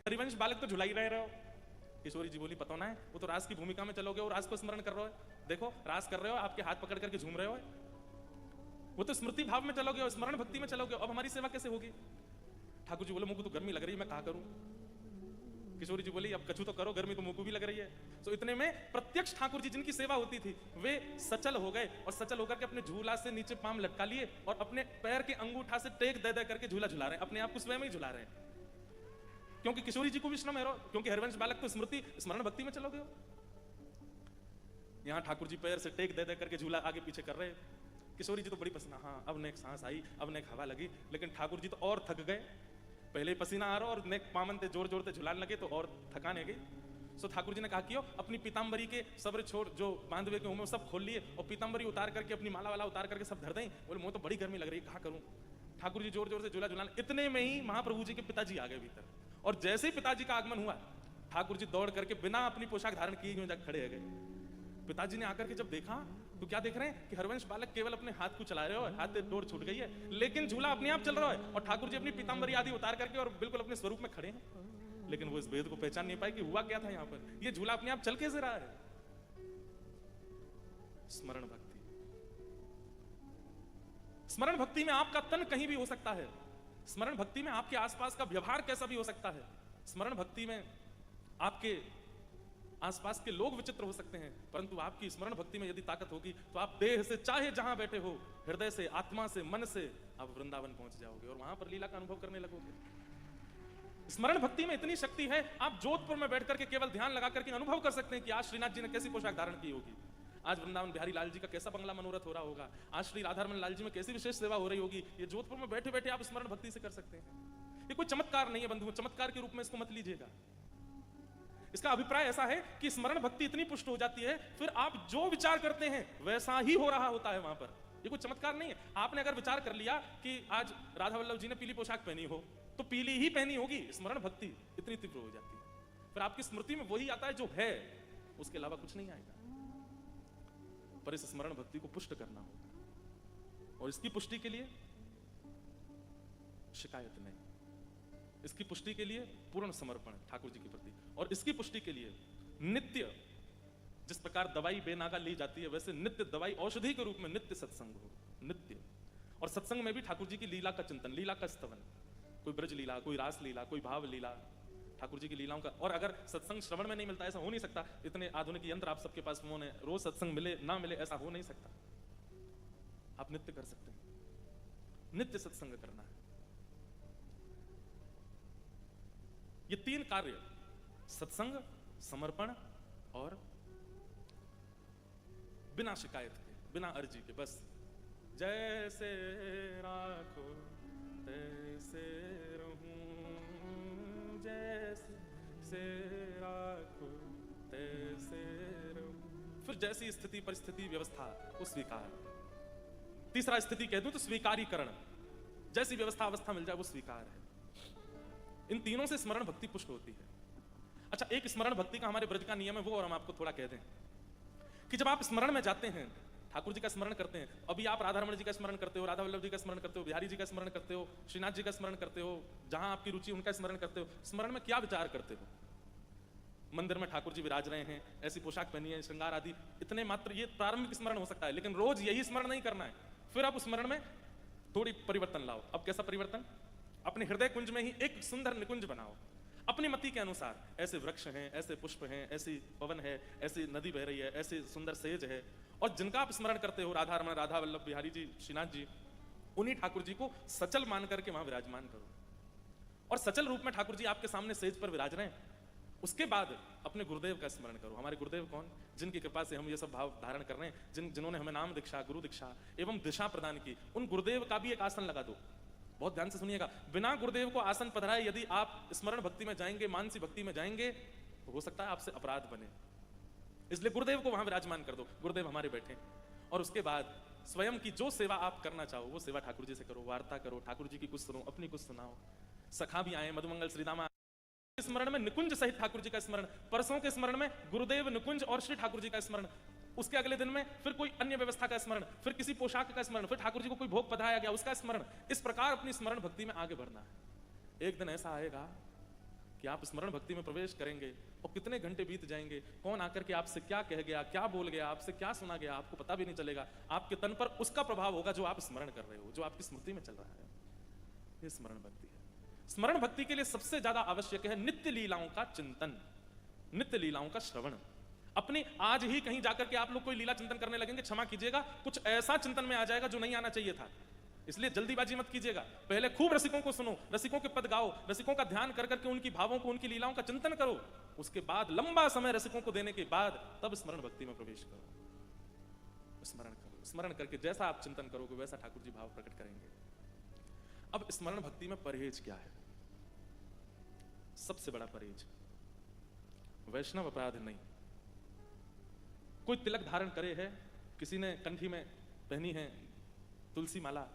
हरिवंश बालक तो झुला ही रहे हो। किशोरी जी बोली, पता ना है, वो तो रास की भूमिका में चलोगे और रास को स्मरण कर रहे हो। देखो रास कर रहे हो, आपके हाथ पकड़ करके झूम रहे हो, वो तो स्मृति भाव में चलोगे और स्मरण भक्ति में चलोगे। अब हमारी सेवा कैसे होगी? ठाकुर जी बोले, मुझको तो गर्मी लग रही है, मैं कहा करूं? किशोरी जी बोली, अब कछु तो करो, गर्मी तो मुझको भी लग रही है। तो इतने में प्रत्यक्ष ठाकुर जी जिनकी सेवा होती थी वे सचल हो गए और सचल होकर के अपने झूला से नीचे पाम लटका लिए और अपने पैर के अंगूठा से टेक दे दे करके झूला झुला रहे हैं, अपने आप को स्वयं ही झुला रहे हैं। क्योंकि किशोरी जी को भी श्रम है, क्योंकि हरिवंश बालक तो स्मृति स्मरण भक्ति में चलोगे। यहाँ ठाकुर जी पैर से टेक दे दे करके झूला आगे पीछे कर रहे हैं। किशोरी जी तो बड़ी पसीना, हाँ अब नेक सांस आई, अब नेक हवा लगी, लेकिन ठाकुर जी तो और थक गए। पहले ही पसीना आ रहा और नेक पामन ते जोर जोर से झुलाने लगे तो और थकाने गई। सो ठाकुर जी ने कहा, कियो अपनी पीताम्बरी के सब्र छोड़, जो बांधवे के मुंह में सब खोल लिए और पीताम्बरी उतार करके अपनी माला वाला उतार करके सब धर दें। बोले, मुझे तो बड़ी गर्मी लग रही है, कहा करूं? ठाकुर जी जोर जोर से झूला झुलाने, इतने में ही महाप्रभु जी के पिताजी आ गए भीतर। और जैसे ही पिताजी का आगमन हुआ, ठाकुर जी दौड़ करके बिना अपनी पोशाक धारण किए हुए जाकर खड़े हो गए। पिताजी ने आकर के जब देखा तो क्या देख रहे हैं कि हरवंश बालक केवल अपने हाथ को चला रहे हो, हाथ से डोर छूट गई है, लेकिन झूला अपने आप चल रहा है और ठाकुर जी अपनी पीताम्बरी आदि उतार करके और बिल्कुल अपने स्वरूप में खड़े हैं। लेकिन वो इस भेद को पहचान नहीं पाए कि हुआ क्या था यहाँ पर। ये झूला अपने आप चल कैसे रहा है? स्मरण भक्ति। स्मरण भक्ति में आपका तन कहीं भी हो सकता है। स्मरण भक्ति में आपके आसपास का व्यवहार कैसा भी हो सकता है। स्मरण भक्ति में आपके आसपास के लोग विचित्र हो सकते हैं, परंतु आपकी स्मरण भक्ति में यदि ताकत होगी तो आप देह से चाहे जहां बैठे हो, हृदय से, आत्मा से, मन से आप वृंदावन पहुंच जाओगे और वहां पर लीला का अनुभव करने लगोगे। स्मरण भक्ति में इतनी शक्ति है, आप जोधपुर में बैठ करके केवल ध्यान लगा करके अनुभव कर सकते हैं कि आज श्रीनाथ जी ने कैसी पोशाक धारण की होगी, आज वृंदावन बिहारी लाल जी का कैसा बंगला मनोरथ हो रहा होगा, आज श्री राधारमण लाल जी में कैसी विशेष सेवा हो रही होगी। ये जोधपुर में बैठे बैठे आप स्मरण भक्ति से कर सकते हैं। ये कोई चमत्कार नहीं है बंधु, चमत्कार के रूप में इसको मत लीजिएगा। इसका अभिप्राय ऐसा है कि स्मरण भक्ति इतनी पुष्ट हो जाती है, फिर आप जो विचार करते हैं वैसा ही हो रहा होता है वहां पर। ये कोई चमत्कार नहीं है। आपने अगर विचार कर लिया कि आज राधा वल्लभ जी ने पीली पोशाक पहनी हो तो पीली ही पहनी होगी। स्मरण भक्ति इतनी तीव्र हो जाती है, फिर आपकी स्मृति में वही आता है जो है, उसके अलावा कुछ नहीं आएगा। पर इस स्मरण भक्ति को पुष्ट करना होगा और इसकी पुष्टि के लिए शिकायत नहीं, इसकी पुष्टि के लिए पूर्ण समर्पण ठाकुर जी के प्रति, और इसकी पुष्टि के लिए नित्य, जिस प्रकार दवाई बेनागा ली जाती है वैसे नित्य दवाई औषधि के रूप में नित्य सत्संग हो, नित्य। और सत्संग में भी ठाकुर जी की लीला का चिंतन, लीला का स्तवन, कोई ब्रज लीला, कोई रास लीला, कोई भाव लीला, ठाकुर जी की लीलाओं का। और अगर सत्संग श्रवण में नहीं मिलता, ऐसा हो नहीं सकता, इतने आधुनिक यंत्र आप सबके पास फोन है, रोज सत्संग मिले ना मिले ऐसा हो नहीं सकता। आप नित्य कर सकते हैं, नित्य सत्संग करना है। ये तीन कार्य, सत्संग, समर्पण और बिना शिकायत के, बिना अर्जी के, बस जैसे राखो तैसे रहूं, जैसे राखो तैसे रहूं। फिर जैसी स्थिति परिस्थिति व्यवस्था वो स्वीकार। तीसरा स्थिति कह दूं तो स्वीकारीकरण, जैसी व्यवस्था अवस्था मिल जाए वो स्वीकार है। इन तीनों से स्मरण भक्ति पुष्ट होती है। अच्छा, एक स्मरण भक्ति का हमारे ब्रज का नियम है वो और हम आपको थोड़ा कह दें कि जब आप स्मरण में जाते हैं, ठाकुर जी का स्मरण करते हैं, अभी आप राधा रमण जी का स्मरण करते हो, राधा वल्लभ जी का स्मरण करते हो, बिहारी जी का स्मरण करते हो, श्रीनाथ जी का स्मरण करते हो, जहां आपकी रुचि उनका स्मरण करते हो, स्मरण में क्या विचार करते हो? मंदिर में ठाकुर जी विराज रहे हैं, ऐसी पोशाक पहनी है, श्रृंगार आदि, इतने मात्र, ये प्रारंभिक स्मरण हो सकता है, लेकिन रोज यही स्मरण नहीं करना है। फिर आप उस स्मरण में थोड़ी परिवर्तन लाओ। अब कैसा परिवर्तन? अपने हृदय कुंज में ही एक सुंदर निकुंज बनाओ अपनी मति के अनुसार। ऐसे वृक्ष हैं, ऐसे पुष्प हैं, ऐसी पवन है, ऐसी नदी बह रही है, ऐसे सुंदर सेज है, और जिनका आप स्मरण करते हो, राधा रमण, राधा वल्लभ, बिहारी जी, श्रीनाथ जी, उन्हीं ठाकुर जी को सचल मान करके वहां विराजमान करो। और सचल रूप में ठाकुर जी आपके सामने सेज पर विराज रहे हैं। उसके बाद अपने गुरुदेव का स्मरण करो। हमारे गुरुदेव कौन? जिनकी कृपा से हम ये सब भाव धारण कर रहे हैं, जिन्होंने हमें नाम दीक्षा, गुरु दीक्षा एवं दिशा प्रदान की, उन गुरुदेव का भी एक आसन लगा दो। बहुत ध्यान से सुनिएगा, बिना गुरुदेव को आसन पधराए यदि आप स्मरण भक्ति में जाएंगे, मानसी भक्ति में जाएंगे, तो हो सकता है आपसे अपराध बने। इसलिए गुरुदेव को वहां विराजमान कर दो, गुरुदेव हमारे बैठे। और उसके बाद स्वयं की जो सेवा आप करना चाहो वो सेवा ठाकुर जी से करो, वार्ता करो, ठाकुर जी की कुछ सुनो, अपनी कुछ सुनाओ। सखा भी आए, मधुमंगल श्रीदामा स्मरण में निकुंज सहित ठाकुर जी का स्मरण, परसों के स्मरण में गुरुदेव, निकुंज और श्री ठाकुर जी का स्मरण, उसके अगले दिन में फिर कोई अन्य व्यवस्था का स्मरण, फिर किसी पोशाक का स्मरण, फिर ठाकुर जी को कोई भोग पधाया गया उसका स्मरण। इस प्रकार अपनी स्मरण भक्ति में आगे बढ़ना है। एक दिन ऐसा आएगा कि आप स्मरण भक्ति में प्रवेश करेंगे और कितने घंटे बीत जाएंगे, कौन आकर के आपसे क्या कह गया, क्या बोल गया, आपसे क्या सुना गया, आपको पता भी नहीं चलेगा। आपके तन पर उसका प्रभाव होगा जो आप स्मरण कर रहे हो, जो आपकी स्मृति में चल रहा है। ये स्मरण भक्ति है। स्मरण भक्ति के लिए सबसे ज्यादा आवश्यक है नित्य लीलाओं का चिंतन, नित्य लीलाओं का श्रवण। अपनी आज ही कहीं जाकर के आप लोग कोई लीला चिंतन करने लगेंगे, क्षमा कीजिएगा, कुछ ऐसा चिंतन में आ जाएगा जो नहीं आना चाहिए था। इसलिए जल्दीबाजी मत कीजिएगा, पहले खूब रसिकों को सुनो, रसिकों के पद गाओ, रसिकों का ध्यान कर करके उनकी भावों को, उनकी लीलाओं का चिंतन करो। उसके बाद लंबा समय रसिकों को देने के बाद तब स्मरण भक्ति में प्रवेश करो। स्मरण करो, स्मरण करके जैसा आप चिंतन करोगे वैसा ठाकुर जी भाव प्रकट करेंगे। अब स्मरण भक्ति में परहेज क्या है? सबसे बड़ा परहेज वैष्णव अपराध नहीं। कोई तिलक धारण करे है, किसी ने कंठी में पहनी है तुलसी माला,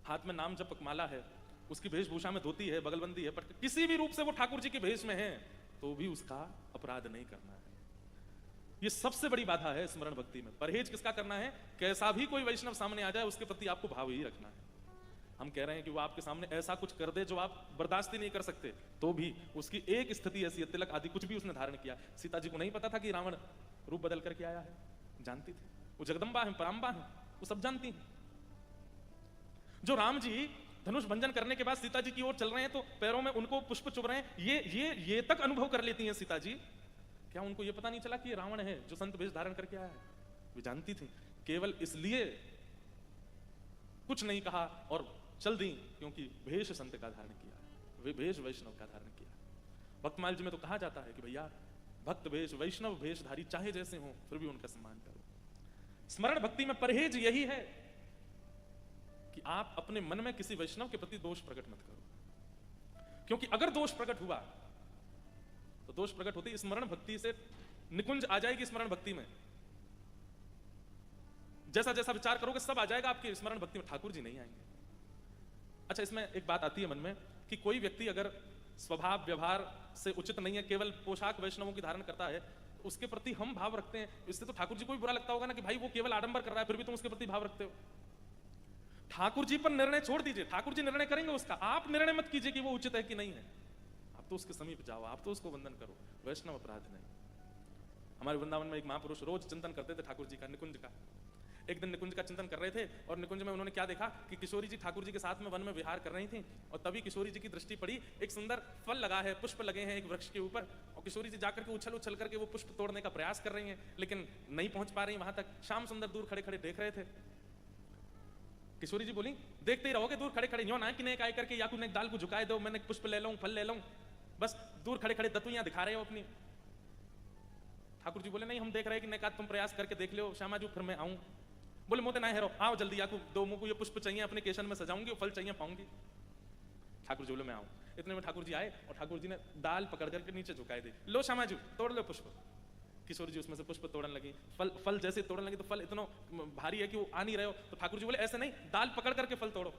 हाथ में नाम जपक माला है, उसकी वेशभूषा में धोती है, बगलबंदी है, पर किसी भी रूप से वो ठाकुर जी के भेष में है, तो भी उसका अपराध नहीं करना है। ये सबसे बड़ी बाधा है स्मरण भक्ति में। परहेज किसका करना है? कैसा भी कोई वैष्णव सामने आ जाए उसके प्रति आपको भाव ही रखना है। हम कह रहे हैं कि वो आपके सामने ऐसा कुछ कर दे जो आप बर्दाश्त ही नहीं कर सकते, तो भी उसकी एक स्थिति ऐसी है, तिलक आदि कुछ भी उसने धारण किया। सीता जी को नहीं पता था कि रावण रूप बदल करके आया है? जानती थी। वो जगदम्बा है, पराम्बा है, वो सब जानती हैं। जो राम जी धनुष भंजन करने के बाद सीता जी की ओर चल रहे हैं तो पैरों में उनको पुष्प चुभ रहे हैं, ये तक अनुभव कर लेती हैं सीता जी। क्या उनको ये पता नहीं चला कि ये रावण है जो संत वेश धारण करके आया है? वे जानती थी, केवल इसलिए कुछ नहीं कहा और चल दी क्योंकि भेष संत का धारण किया, वे भेष वैष्णव का धारण किया। भक्तमाल जी में तो कहा जाता है कि भैया भक्त भेष, वैष्णव भेषधारी चाहे जैसे हो फिर भी उनका सम्मान करो। स्मरण भक्ति में परहेज यही है कि आप अपने मन में किसी वैष्णव के प्रति दोष प्रकट मत करो, क्योंकि अगर दोष प्रकट हुआ तो दोष प्रकट होते ही स्मरण भक्ति से निकुंज आ जाएगी। स्मरण भक्ति में जैसा जैसा विचार करोगे सब आ जाएगा आपकी स्मरण भक्ति में, ठाकुर जी नहीं आएंगे। अच्छा, इसमें एक बात आती है मन में कि कोई व्यक्ति अगर स्वभाव व्यवहार से उचित नहीं है, केवल पोशाक वैष्णवों की धारण करता है, तो उसके प्रति हम भाव रखते हैं। इससे तो ठाकुर जी को भी बुरा लगता होगा ना कि भाई वो केवल आडंबर कर रहा है फिर भी तुम उसके प्रति भाव रखते हो। ठाकुर जी पर निर्णय छोड़ दीजिए, ठाकुर जी निर्णय करेंगे उसका, आप निर्णय मत कीजिए कि वो उचित है कि नहीं है। आप तो उसके समीप जाओ, आप तो उसको वंदन करो, वैष्णव अपराध नहीं। हमारे वृंदावन में एक महापुरुष रोज चिंतन करते थे ठाकुर जी का, निकुंज का। एक दिन निकुंज का चिंतन कर रहे थे और निकुंज में उन्होंने क्या देखा कि किशोरी जी ठाकुर जी के साथ में वन में विहार कर रही थी और तभी किशोरी जी की दृष्टि पड़ी, एक सुंदर फल लगा है, पुष्प लगे हैं एक वृक्ष के ऊपर और किशोरी जी जाकर के उछल उछल करके वो पुष्प तोड़ने का प्रयास कर रही हैं लेकिन नहीं पहुंच पा रही वहां तक। श्याम सुंदर दूर खड़े खड़े देख रहे थे। किशोरी जी बोली, देखते ही रहोगे दूर खड़े खड़े, यूं ना कि नहीं आए करके या कुछ एक डाल को झुकाए दो, मैंने पुष्प ले लूं, फल ले लूं, बस दूर खड़े खड़े दतुइयां दिखा रहे हो अपनी। ठाकुर जी बोले, नहीं हम देख रहे हैं कि नहीं, तुम प्रयास करके देख लो श्यामा जी, फिर मैं आऊं। बोले मोते ना हेरो, आओ जल्दी, आपको दो मुंह को ये पुष्प चाहिए, अपने केशन में सजाऊंगी और फल चाहिए पाऊंगी। ठाकुर जी बोले मैं आऊं। इतने में ठाकुर जी आए और ठाकुर जी ने डाल पकड़ करके नीचे झुकाए दी, लो श्यामा जी तोड़ लो पुष्प। किशोरी जी उसमें से पुष्प तोड़ने लगी, फल जैसे तोड़ने लगी तो फल इतना भारी है कि वो आ नहीं रहे हो, तो ठाकुर जी बोले ऐसे नहीं, डाल पकड़ करके फल तोड़ो।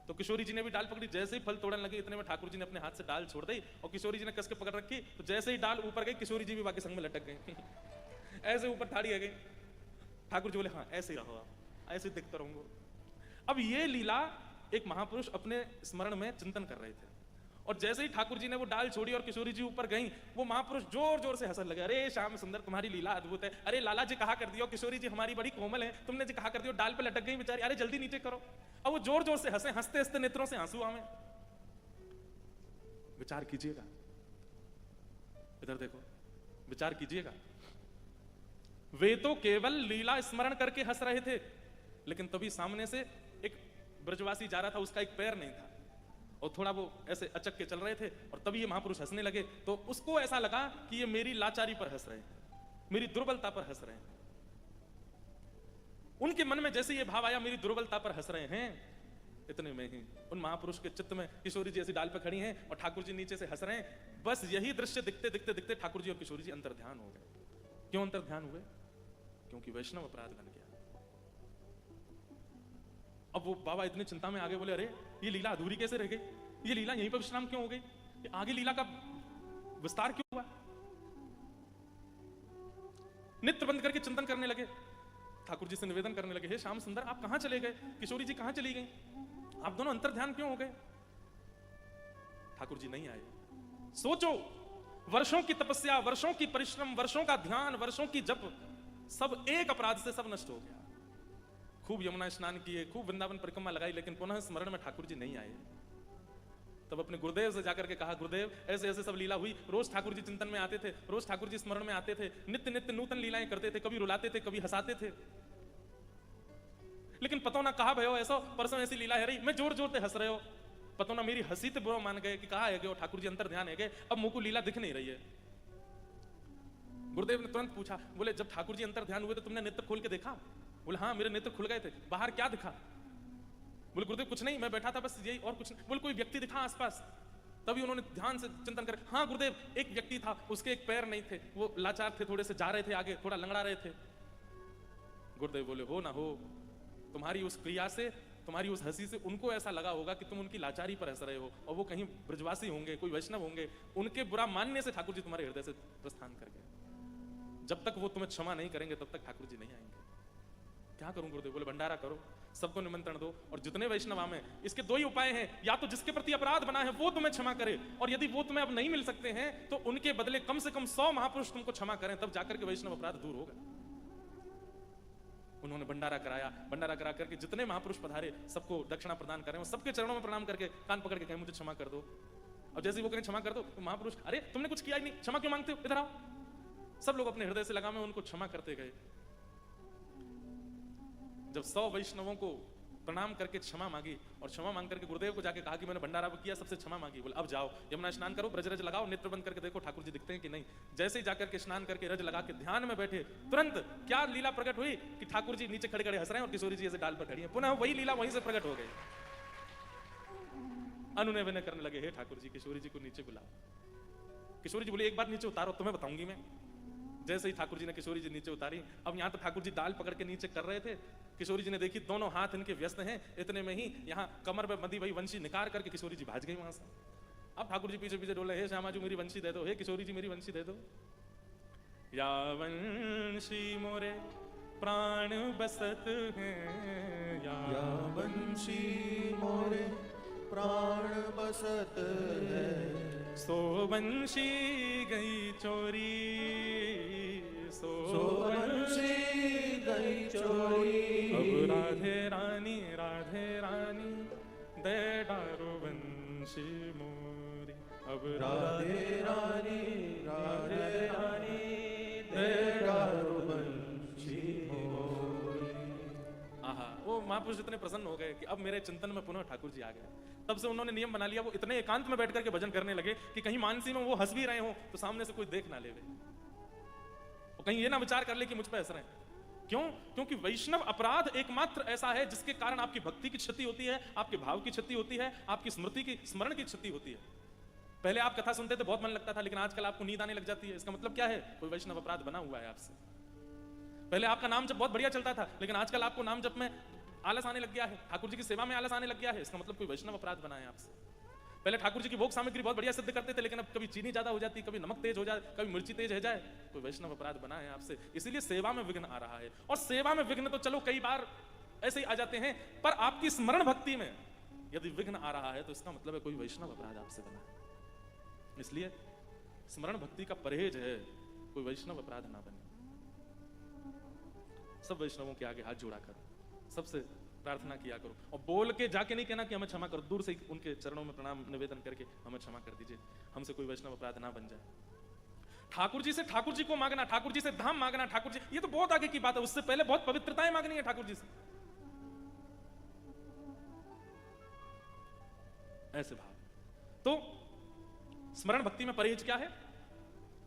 तो किशोरी जी ने भी डाल पकड़ी, जैसे ही फल तोड़ने लगी इतने में ठाकुर जी ने अपने हाथ से डाल छोड़ दी और किशोरी जी ने कस के पकड़ रखी, तो जैसे ही डाल ऊपर गई किशोरी जी भी बाकी संग में लटक गई ऐसे ऊपर ठाड़ी आ गई। ठाकुर जी बोले हाँ ऐसे ही रहो आप, ऐसे ही दिखते रहूंगा। अब ये लीला एक महापुरुष अपने स्मरण में चिंतन कर रहे थे और जैसे ही ठाकुर जी ने वो डाल छोड़ी और किशोरी जी ऊपर गई, वो महापुरुष जोर जोर से हंसने लगे, अरे श्याम सुंदर तुम्हारी लीला अद्भुत है, अरे लाला जी कहा कर दियो, किशोरी जी हमारी बड़ी कोमल है, तुमने जी कहा कर दियो, डाल पे लटक गई बेचारी, अरे जल्दी नीचे करो। अब वो जोर जोर से हंसे, हंसते हंसते नेत्रों से आंसू आवे। विचार कीजिएगा, इधर देखो, विचार कीजिएगा, वे तो केवल लीला स्मरण करके हंस रहे थे लेकिन तभी सामने से एक ब्रजवासी जा रहा था, उसका एक पैर नहीं था और थोड़ा वो ऐसे अचक के चल रहे थे और तभी ये महापुरुष हंसने लगे, तो उसको ऐसा लगा कि ये मेरी लाचारी पर हंस रहे हैं, मेरी दुर्बलता पर हंस रहे हैं। उनके मन में जैसे ये भाव आया मेरी दुर्बलता पर हंस रहे हैं, इतने में ही उन महापुरुष के चित्त में किशोरी जी ऐसी डाल पर खड़ी हैं और ठाकुर जी नीचे से हंस रहे हैं। बस यही दृश्य दिखते दिखते दिखते ठाकुर जी और किशोरी जी अंतर ध्यान हो गए। क्यों अंतर ध्यान हुए? क्योंकि वैष्णव अपराध बन गया। अब वो बाबा इतनी चिंता में आगे, बोले अरे ये लीला अधूरी कैसे रह गई, ये लीला यहीं पर विश्राम क्यों हो गई, ये आगे लीला का विस्तार क्यों हुआ? नेत्र बंद करके चिंतन करने लगे, ठाकुर जी से निवेदन करने लगे, हे श्याम सुंदर आप कहां चले गए, किशोरी जी कहां चली गई, आप दोनों अंतर ध्यान क्यों हो गए? ठाकुर जी नहीं आए। सोचो, वर्षों की तपस्या, वर्षों की परिश्रम, वर्षों का ध्यान, वर्षों की जप, सब एक अपराध से सब नष्ट हो गया। खूब यमुना स्नान किए, खूब वृंदावन परिक्रमा लगाई, लेकिन पुनः स्मरण में ठाकुर जी नहीं आए। तब अपने गुरुदेव से जाकर के कहा, गुरुदेव ऐसे ऐसे सब लीला हुई, रोज ठाकुर जी चिंतन में आते थे, रोज ठाकुर जी स्मरण में आते थे, नित्य नित्य नूतन लीलाएं करते थे, कभी रुलाते थे, कभी हंसाते थे, लेकिन पतो ना कहा भयो ऐसा, परसों ऐसी लीला है रही, मैं जोर जोर से हंस रहे हो, पतो ना मेरी हंसी तो बुरा मान गए कि कहा है गए, ठाकुर जी अंतर ध्यान है गए, अब मुंह को लीला दिख नहीं रही है। गुरुदेव ने तुरंत पूछा, बोले जब ठाकुर जी अंतर ध्यान हुए तो तुमने नेत्र खोल के देखा? बोले हाँ मेरे नेत्र खुल गए थे। बाहर क्या दिखा? बोले गुरुदेव कुछ नहीं, मैं बैठा था बस यही, और कुछ नहीं। बोले कोई व्यक्ति दिखा आसपास? तभी उन्होंने ध्यान से चिंतन कर, हाँ गुरुदेव एक व्यक्ति था, उसके एक पैर नहीं थे, वो लाचार थे, थोड़े से जा रहे थे आगे, थोड़ा लंगड़ा रहे थे। गुरुदेव बोले हो ना हो, तुम्हारी उस क्रिया से, तुम्हारी उस हंसी से उनको ऐसा लगा होगा कि तुम उनकी लाचारी पर हंस रहे हो, और वो कहीं ब्रजवासी होंगे, कोई वैष्णव होंगे, उनके बुरा मानने से ठाकुर जी तुम्हारे हृदय से प्रस्थान कर गए। जब तक वो तुम्हें क्षमा नहीं करेंगे तब तक ठाकुर जी नहीं आएंगे। क्या करूं गुरुदेव? बोले भंडारा करो, सबको निमंत्रण दो, और जितने वैष्णव में इसके दो ही उपाय हैं, या तो जिसके प्रति अपराध बना है वो तुम्हें क्षमा करे, और यदि वो तुम्हें अब नहीं मिल सकते हैं तो उनके बदले कम से कम 100 महापुरुष तुमको क्षमा करें, तब जाकर के वैष्णव अपराध दूर होगा। उन्होंने भंडारा कराया, भंडारा करा करके जितने महापुरुष पधारे सबको दक्षिणा प्रदान करें, सबके चरणों में प्रणाम करके कान पकड़ के कहें मुझे क्षमा कर दो। अब जैसे वो कहें क्षमा कर दो, तो महापुरुष अरे तुमने कुछ किया ही नहीं, क्षमा क्यों मांगते हो, इधर आओ। सब लोग अपने हृदय से लगा में उनको क्षमा करते गए। जब 100 वैष्णवों को प्रणाम करके क्षमा मांगी, और क्षमा मांग करके गुरुदेव को जाके कहा कि मैंने भंडारा किया, सबसे क्षमा मांगी, बोले अब जाओ यमुना स्नान करो, ब्रजरज लगाओ, नेत्र बंद करके देखो ठाकुर जी दिखते हैं कि नहीं। जैसे ही जाकर के स्नान करके रज लगा के ध्यान में बैठे, तुरंत क्या लीला प्रकट हुई कि ठाकुर जी नीचे खड़े खड़े हंस रहे हैं और किशोरी जी ऐसे डाल पर खड़ी है। पुनः वही लीला वहीं से प्रकट हो गई। अनुनय विनय करने लगे, हे ठाकुर जी किशोरी जी को नीचे बुलाओ। किशोरी जी बोले एक बार नीचे उतारो, तुम्हें बताऊंगी मैं। जैसे ही ठाकुर जी ने किशोरी जी नीचे उतारी, अब यहाँ तो ठाकुर जी डाल पकड़ के नीचे कर रहे थे, किशोरी जी ने देखी दोनों हाथ इनके व्यस्त हैं, इतने में ही यहाँ कमर में बंधी वही वंशी निकाल करके किशोरी जी भाग गई वहां से। अब ठाकुर जी पीछे पीछे डोले, हे श्यामा जी मेरी वंशी दे दो, हे किशोरी जी मेरी वंशी दे दो। या वंशी मोरे प्राण बसत है, या वंशी मोरे प्राण बसत है, सो वंशी गई चोरी, सो वंशी गई चोरी। अब राधे रानी दे डारो बंशी मोरी। अब राधे रानी दे डारो बंशी मोरी। आहा, वो महापुरुष इतने प्रसन्न हो गए कि अब मेरे चिंतन में पुनः ठाकुर जी आ गए। तब से उन्होंने नियम बना लिया, वो इतने एकांत में बैठ करके भजन करने लगे कि कहीं मानसी में वो हंस भी रहे हो तो सामने से कोई देख ना लेवे, और कहीं ये ना विचार कर ले कि मुझ पर हंस रहे हैं। क्यों? क्योंकि वैष्णव अपराध एकमात्र ऐसा है जिसके कारण आपकी भक्ति की क्षति होती है, आपके भाव की क्षति होती है, आपकी स्मृति की स्मरण की क्षति होती है। पहले आप कथा सुनते थे, बहुत मन लगता था, लेकिन आजकल आपको नींद आने लग जाती है। इसका मतलब क्या है? कोई वैष्णव अपराध बना हुआ है आपसे। पहले आपका नाम जब बहुत बढ़िया चलता था, लेकिन आजकल आपको नाम जब में आलस आने लग गया है, ठाकुर जी की सेवा में आलस आने लग गया है। इसका मतलब कोई वैष्णव अपराध बना है आपसे। पहले ठाकुर जी की भोग सामग्री बहुत बढ़िया सिद्ध करते थे, लेकिन अब कभी चीनी ज्यादा हो जाती, कभी नमक तेज हो जाए, कभी मिर्ची तेज हो जाए, कोई वैष्णव अपराध बना है आपसे। इसीलिए सेवा में विघ्न आ रहा है। और सेवा में विघ्न तो चलो कई बार ऐसे ही आ जाते हैं, पर आपकी स्मरण भक्ति में यदि विघ्न आ रहा है तो इसका मतलब है कोई वैष्णव अपराध आपसे बना है। इसलिए स्मरण भक्ति का परहेज है, कोई वैष्णव अपराध ना बने। सब वैष्णवों के आगे हाथ जोड़ा कर सबसे प्रार्थना किया करो, और बोल के जाके नहीं कहना कि हमें क्षमा करो, दूर से ही उनके चरणों में प्रणाम निवेदन करके हमें क्षमा कर दीजिए, हमसे कोई वैष्णव अपराध ना बन जाए। ठाकुर जी से ठाकुर जी को मांगना, ठाकुर जी से धाम मांगना, ठाकुर जी, ये तो बहुत आगे की बात है। उससे पहले बहुत पवित्रताएं मांगनी है ठाकुर जी से। ऐसे भाव। तो स्मरण भक्ति में परहेज क्या है?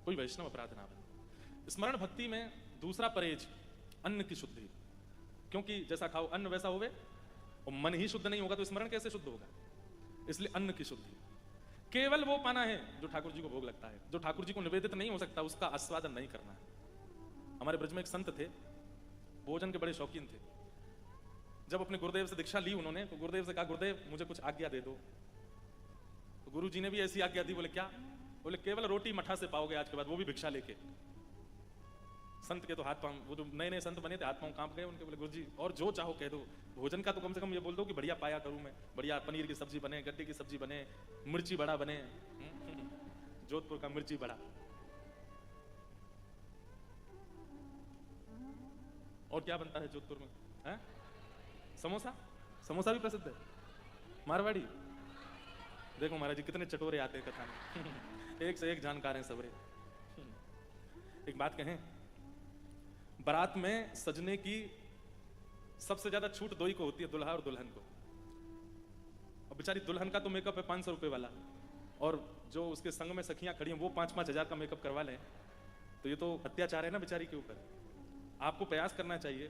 कोई वैष्णव अपराध ना बने। स्मरण भक्ति में दूसरा परहेज अन्न की शुद्धि, क्योंकि जैसा खाओ अन्न वैसा होवे, और मन ही शुद्ध नहीं होगा तो स्मरण कैसे शुद्ध होगा? इसलिए अन्न की शुद्धि। केवल वो पाना है जो ठाकुर जी को भोग लगता है, जो ठाकुर जी को निवेदित नहीं हो सकता उसका आस्वादन नहीं करना है। हमारे ब्रज में एक संत थे, भोजन के बड़े शौकीन थे। जब अपने गुरुदेव से दीक्षा ली उन्होंने, तो गुरुदेव से कहा, गुरुदेव मुझे कुछ आज्ञा दे दो। तो गुरु जी ने भी ऐसी आज्ञा दी। बोले क्या? बोले केवल रोटी मठा से पाओगे आज के बाद, वो भी भिक्षा लेके। संत के तो हाथ पांव, वो जो नए नए संत बने थे हाथ पांव कांप गए उनके। बोले गुरुजी और जो चाहो कह दो, भोजन का तो कम से कम ये बोल दो कि बढ़िया पाया करूं मैं, बढ़िया पनीर की सब्जी बने, गड्ढे की सब्जी बने, मिर्ची बड़ा बने, जोधपुर का मिर्ची बड़ा। और क्या बनता है जोधपुर में? है समोसा। समोसा भी प्रसिद्ध है। मारवाड़ी, देखो महाराज जी कितने चटोरे आते हैं कथा में। एक से एक जानकार हैं सबरे। एक बात कहें, बारात में सजने की सबसे ज्यादा छूट दो ही को होती है, दुल्हा और दुल्हन को। और बेचारी दुल्हन का तो मेकअप है 500 रुपए वाला, और जो उसके संग में सखियां खड़ी हैं वो 5-5 हजार का मेकअप करवा लें, तो ये तो अत्याचार है ना बेचारी के ऊपर। आपको प्रयास करना चाहिए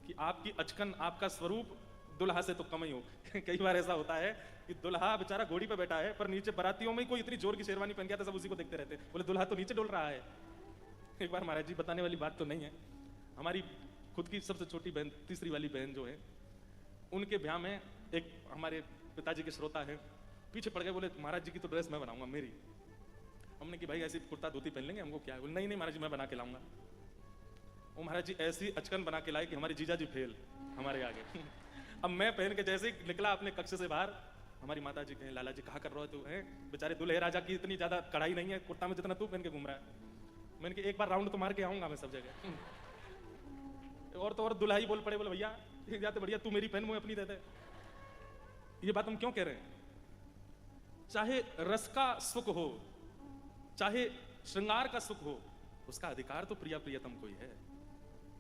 कि आपकी अचकन, आपका स्वरूप दुल्हा से तो कम ही हो। कई बार ऐसा होता है कि दुल्हा बेचारा घोड़ी पे बैठा है, पर नीचे बारातियों में कोई इतनी जोर की शेरवानी पहन गया था, सब उसी को देखते रहते। बोले दुल्हा तो नीचे डोल रहा है। एक बार महाराज जी, बताने वाली बात तो नहीं है, हमारी खुद की सबसे छोटी बहन, तीसरी वाली बहन जो है, उनके ब्याह में एक हमारे पिताजी के श्रोता हैं, पीछे पड़ गए। बोले महाराज जी की तो ड्रेस मैं बनाऊंगा मेरी। हमने कि भाई ऐसी कुर्ता धोती पहन लेंगे, हमको क्या है? बोले नहीं नहीं महाराज जी मैं बना के लाऊंगा। वो महाराज जी ऐसी अचकन बना के लाए कि हमारे जीजा जी फेल हमारे आगे। अब मैं पहन के जैसे ही निकला अपने कक्ष से बाहर, हमारी माता जी कहें, लाला जी कहा कर रहा है तू? है बेचारे दूल्हे राजा की इतनी ज्यादा कढ़ाई नहीं है कुर्ता में जितना तू पहन के घूम रहा है। मैंने कि एक बार राउंड तो मार के आऊंगा मैं सब जगह। और तो और दुल्हा ही बोल पड़े, बोले भैया जाते बढ़िया तू मेरी पहन, मुझे अपनी देते। ये बात हम क्यों कह रहे हैं? चाहे रस का सुख हो, चाहे श्रृंगार का सुख हो, उसका अधिकार तो प्रिया प्रियतम को ही है।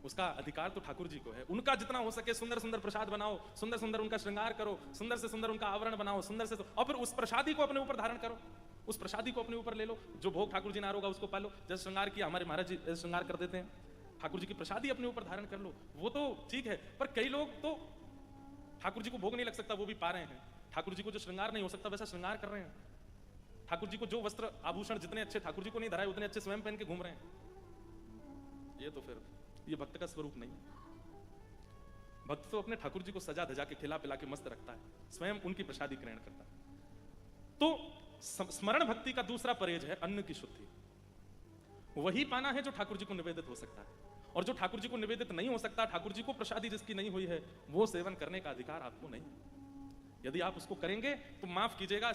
उसका अधिकार तो ठाकुर जी को है। उनका जितना हो सके सुंदर सुंदर प्रसाद बनाओ, सुंदर सुंदर उनका श्रृंगार करो, सुंदर से सुंदर उनका आवरण बनाओ, सुंदर से, और फिर उस प्रसादी को अपने ऊपर धारण करो, उस प्रसादी को अपने ऊपर ले लो। जो भोग ठाकुर जी ने आरोगा उसको पालो। जैसे श्रृंगार किया हमारे महाराज जी, ऐसे श्रृंगार कर देते हैं, ठाकुर जी की प्रसादी अपने ऊपर धारण कर लो, वो तो ठीक है। पर कई लोग तो ठाकुर जी को भोग नहीं लग सकता वो भी पा रहे हैं, ठाकुर जी को जो श्रृंगार नहीं हो सकता वैसा श्रृंगार कर रहे हैं, ठाकुर जी को जो वस्त्र आभूषण जितने अच्छे ठाकुर जी को नहीं धराए उतने अच्छे स्वयं पहन के घूम रहे हैं। ये तो फिर ये भक्त का स्वरूप नहीं। भक्त तो अपने ठाकुर जी को सजा धजा के खिला पिला के मस्त रखता है, स्वयं उनकी प्रसादी ग्रहण करता है। तो स्मरण भक्ति का दूसरा परहेज है अन्न की शुद्धि। वही पाना है जो ठाकुर जी को निवेदित हो सकता है, और जो ठाकुर जी को निवेदित नहीं हो सकता, ठाकुर जी को प्रसादी जिसकी नहीं हुई है, वो सेवन करने का अधिकार आपको नहीं। यदि आप उसको करेंगे तो माफ कीजिएगा,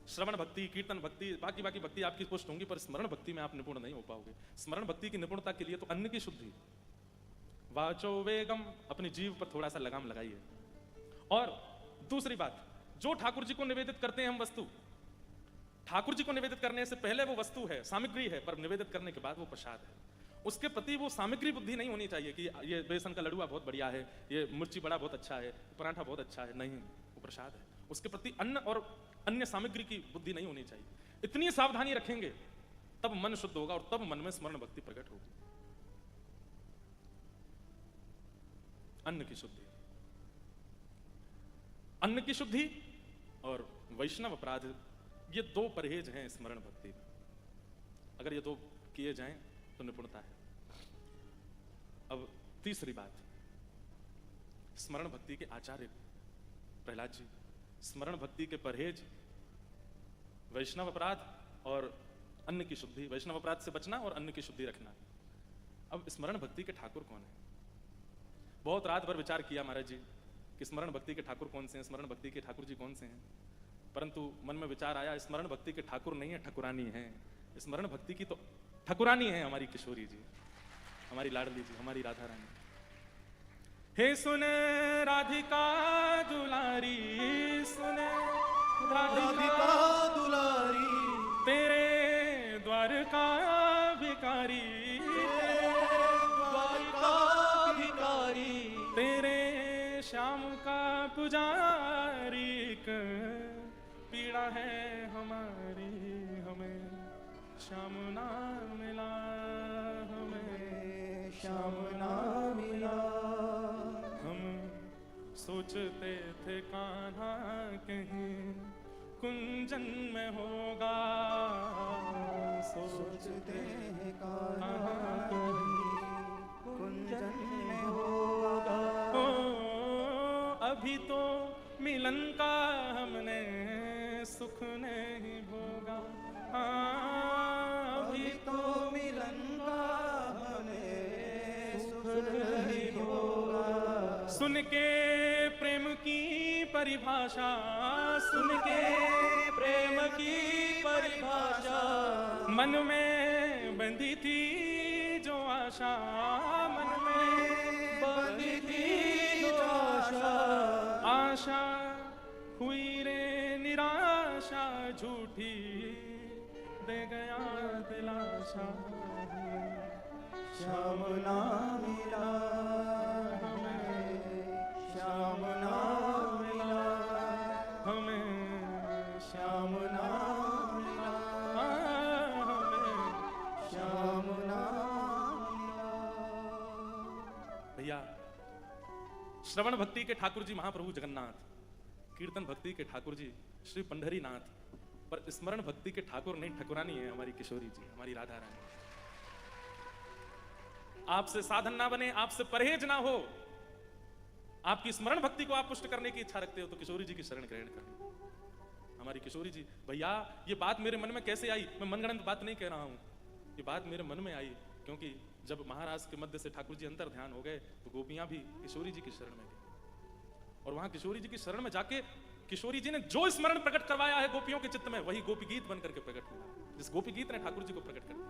श्रवण भक्ति, कीर्तन भक्ति, बाकी भक्ति आपकी पुष्ट होंगी, पर स्मरण भक्ति में आप निपुण नहीं हो पाओगे। स्मरण भक्ति की निपुणता के लिए तो अन्न की शुद्धि, वाचो वेगम, अपनी जीव पर थोड़ा सा लगाम लगाइए। और दूसरी बात, जो ठाकुर जी को निवेदित करते हैं हम वस्तु, ठाकुर जी को निवेदित करने से पहले वो वस्तु है, सामग्री है, पर निवेदित करने के बाद वो प्रसाद है। उसके प्रति वो सामग्री बुद्धि नहीं होनी चाहिए कि ये बेसन का लड़ुआ बहुत बढ़िया है, ये मिर्ची बड़ा बहुत अच्छा है, पराठा बहुत अच्छा है। नहीं, वो प्रसाद है। उसके प्रति अन्न और अन्य सामग्री की बुद्धि नहीं होनी चाहिए। इतनी सावधानी रखेंगे तब मन शुद्ध होगा और तब मन में स्मरण भक्ति प्रकट होगी। अन्न की शुद्धि, अन्न की शुद्धि और वैष्णव अपराध, ये दो परहेज हैं स्मरण भक्ति में। अगर ये दो किए जाएं तो निपुणता है। अब तीसरी बात, स्मरण भक्ति के आचार्य प्रहलाद जी, स्मरण भक्ति के परहेज वैष्णव अपराध और अन्न की शुद्धि, वैष्णव अपराध से बचना और अन्न की शुद्धि रखना। अब स्मरण भक्ति के ठाकुर कौन है? बहुत रात भर विचार किया महाराज जी कि स्मरण भक्ति के ठाकुर कौन से हैं, स्मरण भक्ति के ठाकुर जी कौन से हैं। परंतु मन में विचार आया, स्मरण भक्ति के ठाकुर नहीं है, ठकुरानी है। स्मरण भक्ति की तो ठकुरानी है हमारी किशोरी जी, हमारी लाडली जी, हमारी राधा रानी। हे सुन राधिका दुलारी, सुन राधिका दुलारी, तेरे द्वार का भिकारी, द्वारका भिखारी, तेरे श्याम का पुजारी, पीड़ा है हमारी, हमें श्याम ना मिला, हमें श्याम ना मिला। हम सोचते थे कान्हा कहीं कुंजन में होगा, सोचते हैं कान्हा कहीं कुंजन में होगा। ओ, अभी तो मिलन का हमने सुख नहीं भोगा। हाँ, अभी तो मिलन का हमने सुख नहीं होगा। सुन के प्रेम की परिभाषा, सुन के प्रेम की परिभाषा, मन में बंधी थी जो आशा, मन में बंधी थी जो आशा, आशा हुई रे निराशा, झूठी दे गया दिलासा। श्याम ना मिला हमें, श्याम ना मिला हमें, श्याम ना मिला हमें। श्याम ना मिला। भैया, श्रवण भक्ति के ठाकुर जी महाप्रभु जगन्नाथ, कीर्तन भक्ति के ठाकुर जी श्री पंढरीनाथ, पर स्मरण भक्ति के ठाकुर नहीं, ठकुरानी है हमारी किशोरी जी, हमारी राधा रानी। आपसे साधन ना बने, आपसे परहेज ना हो, आपकी स्मरण भक्ति को आप पुष्ट करने की इच्छा रखते हो तो किशोरी जी की शरण ग्रहण करें। हमारी किशोरी जी, भैया ये बात मेरे मन में कैसे आई? मैं मनगढ़ंत बात नहीं कह रहा हूं, ये बात मेरे मन में आई क्योंकि जब महाराज के मध्य से ठाकुर जी अंतर ध्यान हो गए तो गोपियां भी किशोरी जी की शरण में गई और वहां किशोरी जी की शरण में जाके किशोरी जी ने जो स्मरण प्रकट करवाया है गोपियों के चित्त में, वही गोपी गीत बनकर के प्रकट हुआ, जिस गोपी गीत ने ठाकुर जी को प्रकट कर दिया।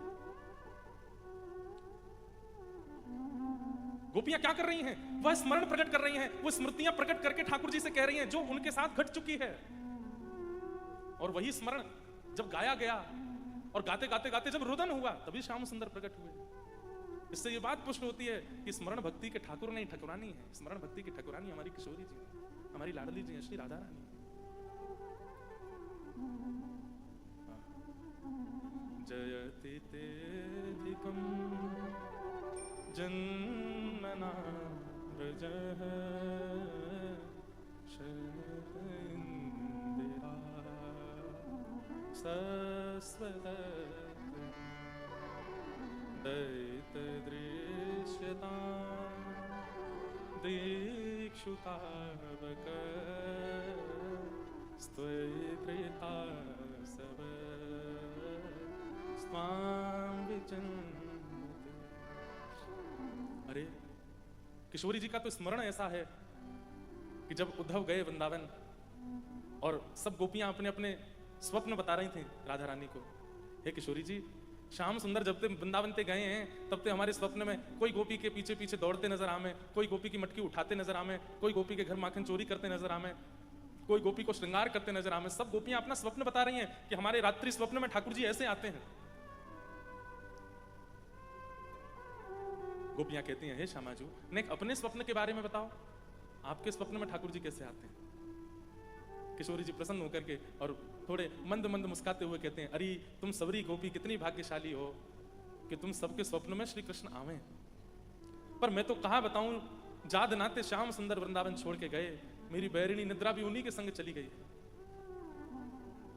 गोपियां क्या कर रही हैं? वह स्मरण प्रकट कर रही हैं, वो स्मृतियां प्रकट करके ठाकुर जी से कह रही हैं जो उनके साथ घट चुकी है। और वही स्मरण जब गाया गया और गाते गाते गाते जब रुदन हुआ तभी श्याम सुंदर प्रकट हुए। इससे ये बात पुष्ट होती है कि स्मरण भक्ति के ठाकुर नहीं, ठकुरानी है। स्मरण भक्ति की ठकुरानी हमारी किशोरी जी, हमारी लाडली जी, श्री राधा रानी। जयति तेधिकम जन्मना व्रजः शरदिन्दिरा सस्वत दैतदृश्यता दीक्षुतावक स्त्वैत्रिता सब स्वाम विचन्ते। अरे किशोरी जी का तो स्मरण ऐसा है कि जब उद्धव गए वृंदावन और सब गोपियां अपने अपने स्वप्न बता रही थी राधा रानी को, हे किशोरी जी श्याम सुंदर जब ते वृंदावन ते गए हैं तब ते हमारे स्वप्न में कोई गोपी के पीछे पीछे दौड़ते नजर आवे, कोई गोपी की मटकी उठाते नजर आवे, कोई गोपी के घर माखन चोरी करते नजर आवे, कोई गोपी को श्रृंगार करते नजर आवे। सब गोपियां अपना स्वप्न बता रही हैं कि हमारे रात्रि स्वप्न में ठाकुर जी ऐसे आते हैं। गोपियां कहती हैं, हे श्यामाजू ने अपने स्वप्न के बारे में बताओ, आपके स्वप्न में ठाकुर जी कैसे आते हैं? किशोरी जी प्रसन्न होकर के और थोड़े मंद मंद मुस्काते हुए कहते हैं, अरे तुम सबरी गोपी कितनी भाग्यशाली हो कि तुम सबके स्वप्न में श्री कृष्ण आवे। पर मैं तो कहा बताऊं, जाद नाते श्याम सुंदर वृंदावन छोड़ के गए, मेरी बैरिणी निद्रा भी उन्हीं के संग चली गई।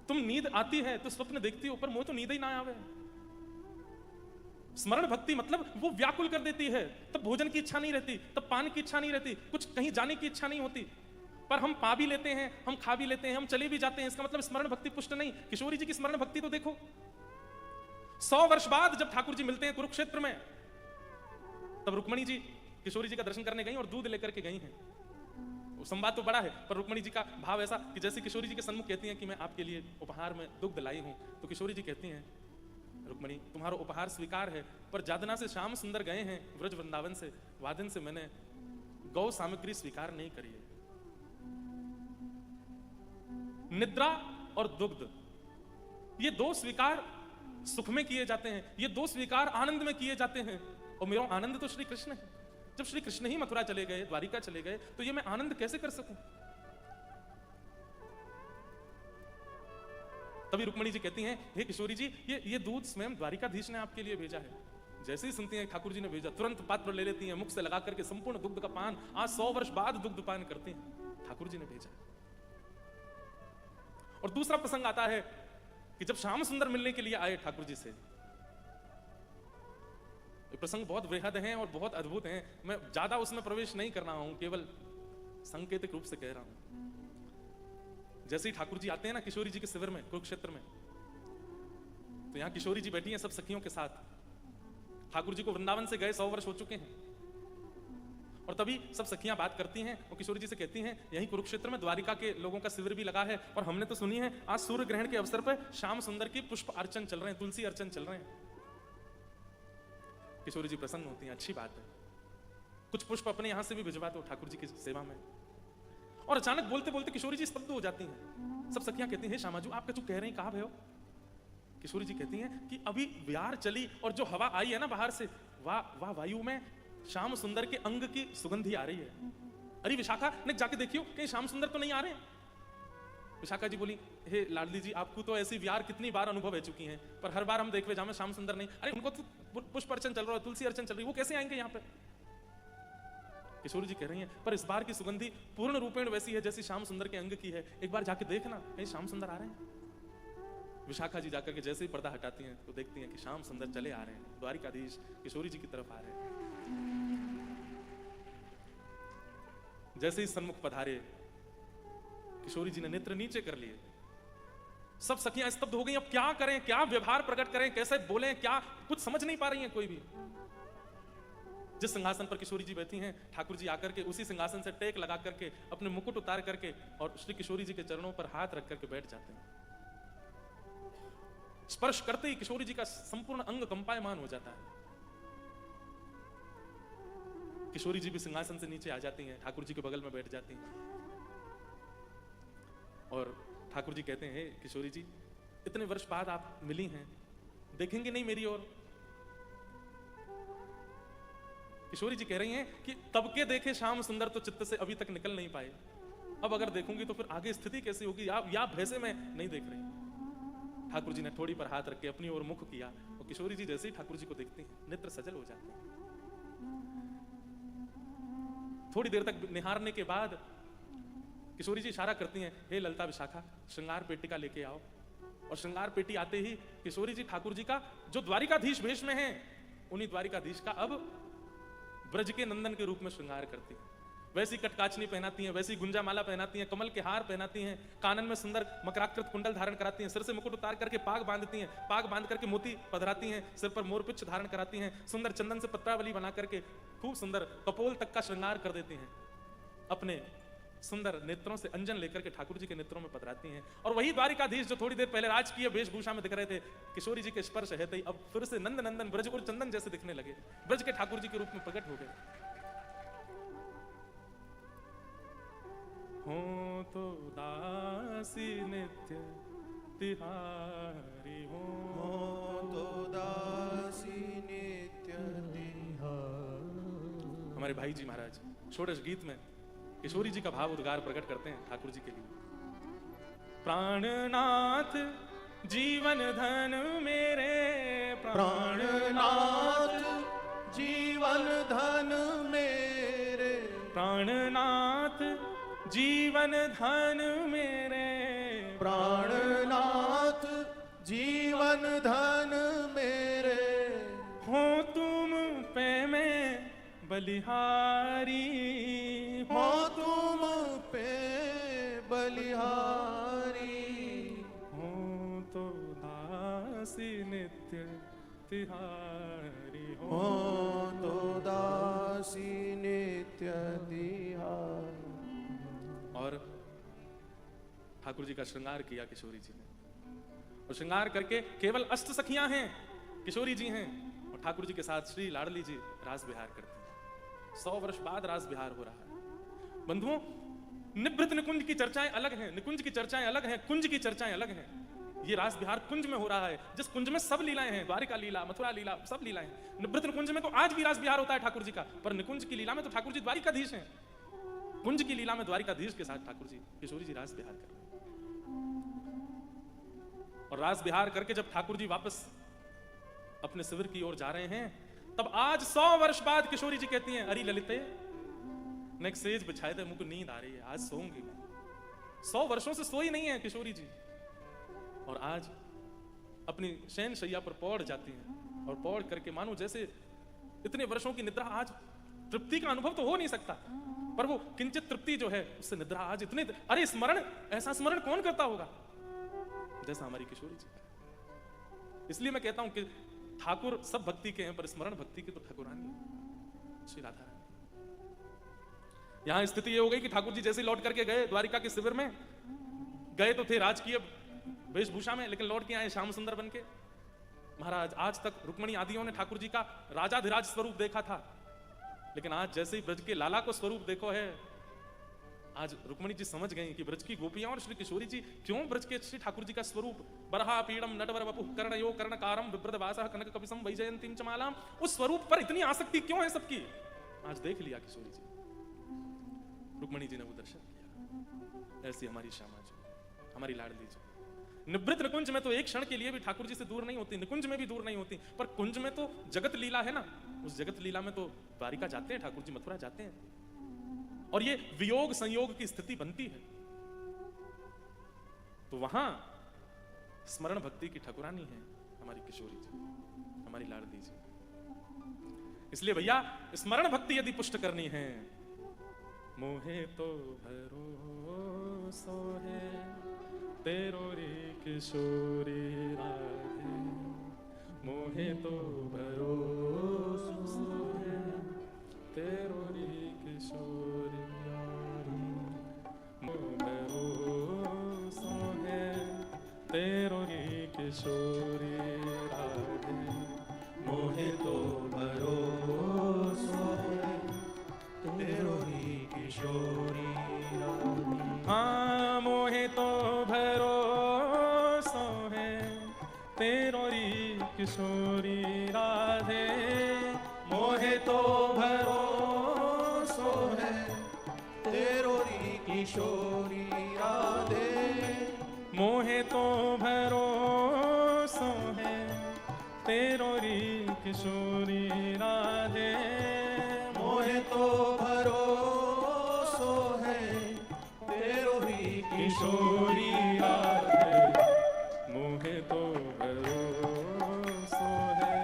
तुम नींद आती है तो स्वप्न देखती हो, पर मुझे तो नींद ही ना आवे। स्मरण भक्ति मतलब वो व्याकुल कर देती है, तब भोजन की इच्छा नहीं रहती, तब पान की इच्छा नहीं रहती, कुछ कहीं जाने की इच्छा नहीं होती। पर हम पा भी लेते हैं, हम खा भी लेते हैं, हम चले भी जाते हैं, इसका मतलब स्मरण भक्ति पुष्ट नहीं। किशोरी जी की स्मरण भक्ति तो देखो, 100 वर्ष बाद जब ठाकुर जी मिलते हैं कुरुक्षेत्र में, तब रुक्मणी जी किशोरी जी का दर्शन करने गई और दूध लेकर के गई हैं। वो संवाद तो बड़ा है, पर रुक्मणी जी का भाव ऐसा कि जैसे किशोरी जी के सन्मुख कहती हैं कि मैं आपके लिए उपहार में दुग्ध लाई हूं, तो किशोरी जी कहती हैं, रुक्मणी तुम्हारा उपहार स्वीकार है, पर जादना से श्याम सुंदर गए हैं व्रज वृंदावन से, वादन से मैंने गौ सामग्री स्वीकार नहीं करी है। निद्रा और दुग्ध, ये दो स्वीकार सुख में किए जाते हैं, ये दो स्वीकार आनंद में किए जाते हैं, और मेरा आनंद तो श्री कृष्ण है। जब श्री कृष्ण ही मथुरा चले गए, द्वारिका चले गए, तो ये मैं आनंद कैसे कर सकूं? तभी रुक्मणी जी कहती हैं, हे किशोरी जी, ये दूध स्वयं द्वारिकाधीश ने आपके लिए भेजा है। जैसे ही सुनती हैं ठाकुर जी ने भेजा, तुरंत पात्र ले लेती हैं, मुख से लगा करके संपूर्ण दुग्ध का पान, आज 100 वर्ष बाद दुग्ध पान करते हैं, ठाकुर जी ने भेजा। और दूसरा प्रसंग आता है कि जब श्याम सुंदर मिलने के लिए आए ठाकुर जी से, ये प्रसंग बहुत वृहद हैं और बहुत अद्भुत हैं, मैं ज्यादा उसमें प्रवेश नहीं कर रहा हूं, केवल सांकेतिक रूप से कह रहा हूं। जैसे ही ठाकुर जी आते हैं ना किशोरी जी के शिविर में कुरुक्षेत्र में, तो यहां किशोरी जी बैठी हैं सब सखियों के साथ। ठाकुर जी को वृंदावन से गए 100 वर्ष हो चुके हैं, और तभी सब सखियां बात करती हैं और किशोरी जी से कहती हैं, यहीं कुरुक्षेत्र में द्वारिका के लोगों का शिविर भी लगा है, और हमने तो सुनी है आज सूर्य ग्रहण के अवसर पर श्याम सुंदर की पुष्प अर्चन चल रहे हैं, तुलसी अर्चन चल रहे हैं। किशोरी जी प्रसन्न होती हैं, अच्छी बात है, कुछ पुष्प अपने यहां से भी भिजवा दो ठाकुर जी की सेवा में। और अचानक बोलते बोलते किशोरी जी स्तब्ध हो जाती हैं। सब सखियां कहती हैं, श्यामाजू आप कुछ कह रही हैं, कहां भयो? किशोरी जी कहती हैं कि अभी बिहार चली और जो हवा आई है ना बाहर से, वाह वायु में श्याम सुंदर के अंग की सुगंधी आ रही है। अरे विशाखा ने जाके देखियो कहीं श्याम सुंदर तो नहीं आ रहे हैं। विशाखा जी बोली, हे लाडली जी, आपको तो ऐसी बिहार कितनी बार अनुभव हो चुकी हैं, पर हर बार हम देखवे जामे श्याम सुंदर नहीं। अरे उनको तो पुष्प अर्चन चल रहा है, तुलसी अर्चन चल रही है, वो कैसे आएंगे यहाँ पे? किशोरी जी कह रही हैं, पर इस बार की सुगंधी पूर्ण रूपेण वैसी है जैसी श्याम सुंदर के अंग की है, एक बार जाके देखना कहीं श्याम सुंदर आ रहे हैं। विशाखा जी जाकर के जैसे ही पर्दा हटाती हैं तो देखती हैं कि श्याम सुंदर चले आ रहे हैं, द्वारिकाधीश किशोरी जी की तरफ आ रहे हैं। जैसे ही सन्मुख पधारे, किशोरी जी ने नेत्र नीचे कर लिए। सब सखियां स्तब्ध हो गई, अब क्या करें, क्या व्यवहार प्रकट करें, कैसे बोलें, क्या कुछ समझ नहीं पा रही हैं कोई भी। जिस सिंहासन पर किशोरी जी बैठी हैं, ठाकुर जी आकर के उसी सिंहासन से टेक लगा करके अपने मुकुट उतार करके और श्री किशोरी जी के चरणों पर हाथ रख करके बैठ जाते हैं। स्पर्श करते ही किशोरी जी का संपूर्ण अंग कंपायमान हो जाता है। किशोरी जी भी सिंहासन से नीचे आ जाती हैं, ठाकुर जी के बगल में बैठ जाती हैं, और ठाकुर जी कहते हैं, किशोरी जी इतने वर्ष बाद आप मिली हैं, देखेंगे नहीं मेरी ओर? किशोरी जी कह रही हैं कि तब के देखे श्याम सुंदर तो चित्त से अभी तक निकल नहीं पाए, अब अगर देखूंगी तो फिर आगे स्थिति कैसी होगी, या भैसे में नहीं देख रही। ठाकुर जी ने थोड़ी पर हाथ रख के अपनी ओर मुख किया, और किशोरी जी जैसे ही ठाकुर जी को देखती हैं नेत्र सजल हो जाते हैं। थोड़ी देर तक निहारने के बाद किशोरी जी इशारा करती हैं, हे ललता विशाखा, श्रृंगार पेटिका लेके आओ। और श्रृंगार पेटी आते ही किशोरी जी ठाकुर जी का जो द्वारिकाधीश वेश में है, उन्हीं द्वारिकाधीश का अब ब्रज के नंदन के रूप में श्रृंगार करती हैं। वैसी कटकाचनी पहनाती हैं, वैसी गुंजामाला पहनाती हैं, कमल के हार पहनाती हैं, कानन में सुंदर मकराकृत कुंडल धारण कराती हैं, सिर से मुकुट उतार करके पाग बांधती हैं, पाग बांध करके मोती पधराती हैं, सिर पर मोरपिच्छ धारण कराती हैं, सुंदर चंदन से पत्रावली बना करके खूब सुंदर कपोल तक का श्रृंगार कर देती हैं। अपने सुंदर नेत्रों से अंजन लेकर के ठाकुर जी के नेत्रों में पधराती हैं। और वही द्वारिकाधीश जो थोड़ी देर पहले राजकीय वेशभूषा में दिख रहे थे, किशोरी जी के स्पर्श है तो अब फिर से नंद नंदन ब्रज और चंदन जैसे दिखने लगे, ब्रज के ठाकुर जी के रूप में प्रकट हो गए। हो तो दासी नित्य तिहारी, हो तो दासी नित्य तिहारी। हमारे भाई जी महाराज षोडश गीत में किशोरी जी का भाव उद्गार प्रकट करते हैं ठाकुर जी के लिए। प्राणनाथ जीवन धन मेरे, प्राणनाथ जीवन धन मेरे, प्राणनाथ जीवन धन मेरे, प्राणनाथ जीवन धन मेरे। हो तुम पे मैं बलिहारी, हो तुम पे बलिहारी। हो तो दासी नित्य तिहारी, हो तो दासी नित्य तिहारी। और ठाकुर जी का श्रृंगार किया किशोरी जी ने, और श्रृंगार करके केवल अष्ट सखियां हैं, किशोरी जी हैं और ठाकुर जी के साथ श्री लाडली जी रास विहार करते हैं। 100 वर्ष बाद रास विहार हो रहा है। बंधुओं, निभृत निकुंज की चर्चाएं अलग हैं, निकुंज की चर्चाएं अलग हैं, कुंज की चर्चाएं अलग हैं। ये रास विहार कुंज में हो रहा है, जिस कुंज में सब लीलाएं हैं, द्वारिका लीला, मथुरा लीला, सब लीलाएं। निभृत निकुंज में तो आज भी रास विहार होता है ठाकुर जी का, पर निकुंज की लीला में तो ठाकुर जी द्वारिकाधीश हैं। कुंज की लीला में द्वारिकाधीश के साथ ठाकुर जी, किशोरी जी रास विहार कर रहे हैं। और रास विहार करके जब ठाकुर जी वापस अपने शिविर की ओर जा रहे हैं, तब आज 100 वर्ष बाद किशोरी जी कहती हैं, अरे ललिते ने एक सेज बिछाए थे, मुझको नींद आ रही है, आज सोऊंगी मैं। 100 वर्षों से सोई नहीं है किशोरी जी, और आज अपनी शयन शैया पर पौड़ जाती हैं, और पौड़ करके मानो जैसे इतने वर्षों की निद्रा, आज तृप्ति का अनुभव तो हो नहीं सकता, पर वो किंचित तृप्ति जो है उससे निद्रा आज इतने, अरे स्मरण, ऐसा स्मरण कौन करता होगा जैसा हमारी किशोरी जी। इसलिए मैं कहता हूं कि ठाकुर सब भक्ति के हैं, पर स्मरण भक्ति की तो ठाकुरानी श्री राधा रानी। यहां स्थिति ये हो गई कि ठाकुर जी जैसे लौट करके गए द्वारिका के शिविर में, गए तो थे राजकीय वेशभूषा में, लेकिन लौट के आए श्याम सुंदर बनके। महाराज, आज तक रुक्मणी आदियों ने ठाकुर जी का राजाधिराज स्वरूप देखा था, लेकिन आज जैसे ही ब्रज के लाला को स्वरूप देखो है, आज रुक्मणी जी समझ गई कि ब्रज की गोपियां और श्री किशोरी जी क्यों ब्रज के श्री ठाकुर जी का स्वरूप बरहा पीड़म नटवर वपुः कर्णयो कर्णकारम विव्रतवासः कनक कपिसम वैजयंतीम च मालाम, उस स्वरूप पर इतनी आसक्ति क्यों है सबकी? आज देख लिया किशोरी जी, रुक्मणी जी ने वो दर्शन किया। ऐसी हमारी श्यामा जी, हमारी लाडली जी, निवृत्त निकुंज में तो एक क्षण के लिए भी ठाकुर जी से दूर नहीं होती, निकुंज में भी दूर नहीं होती, पर कुंज में तो जगत लीला है ना, उस जगत लीला में तो द्वारिका जाते हैं ठाकुर जी, मथुरा जाते हैं, और ये वियोग संयोग की स्थिति बनती है, तो वहां स्मरण भक्ति की ठाकुरानी है हमारी किशोरी जी, हमारी लाडली जी। इसलिए भैया, स्मरण भक्ति यदि पुष्ट करनी है, मोहे तो भरोसो है तेरो रे किशोरी राधे, मोहे तो भरोसो है तेरो रे किशोरी राधे, भरोसो है तेरो रे किशोरी राधे, मोहे तो भरोसो है तेरो रे किशोरी राधे। हाँ, मोहे तो भरोसो है तेरो री किशोरी राधे, मोहे तो भरोसो है तेरो री किशोरी राधे, मोहे तो भरोसो है तेरो री किशोरी राधे, मोहे तो भरोसो है तेरो री किशोरी राधे, मोहे तो भरोसो है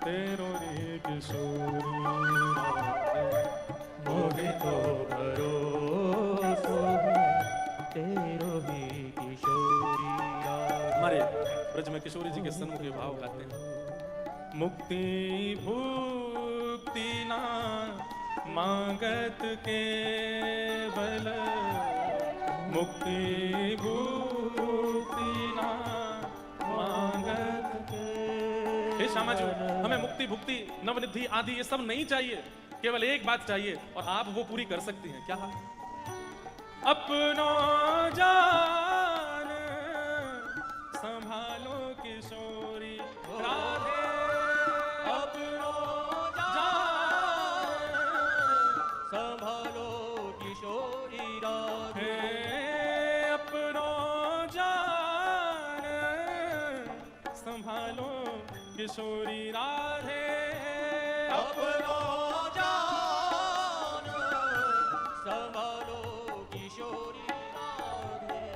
तेरो रे किशोरी राधे, मोहे तो भरोसो है तेरो री किशोरी राधे। हमारे ब्रज में किशोरी जी के सन्मुख ये भाव गाते हैं, मुक्ति भुक्ति ना मांगत केवल मुक्ति भुक्ति ना मांगत के। हे श्यामा जी, हमें मुक्ति भुक्ति नवनिधि आदि ये सब नहीं चाहिए, केवल एक बात चाहिए और आप वो पूरी कर सकती हैं। क्या? अपनो जान संभालो किशोरी राधे, अपनो जान संभालो किशोरी राधे, अपनो जान संभालो किशोरी राधे, अपनो जान संभालो किशोरी राधे।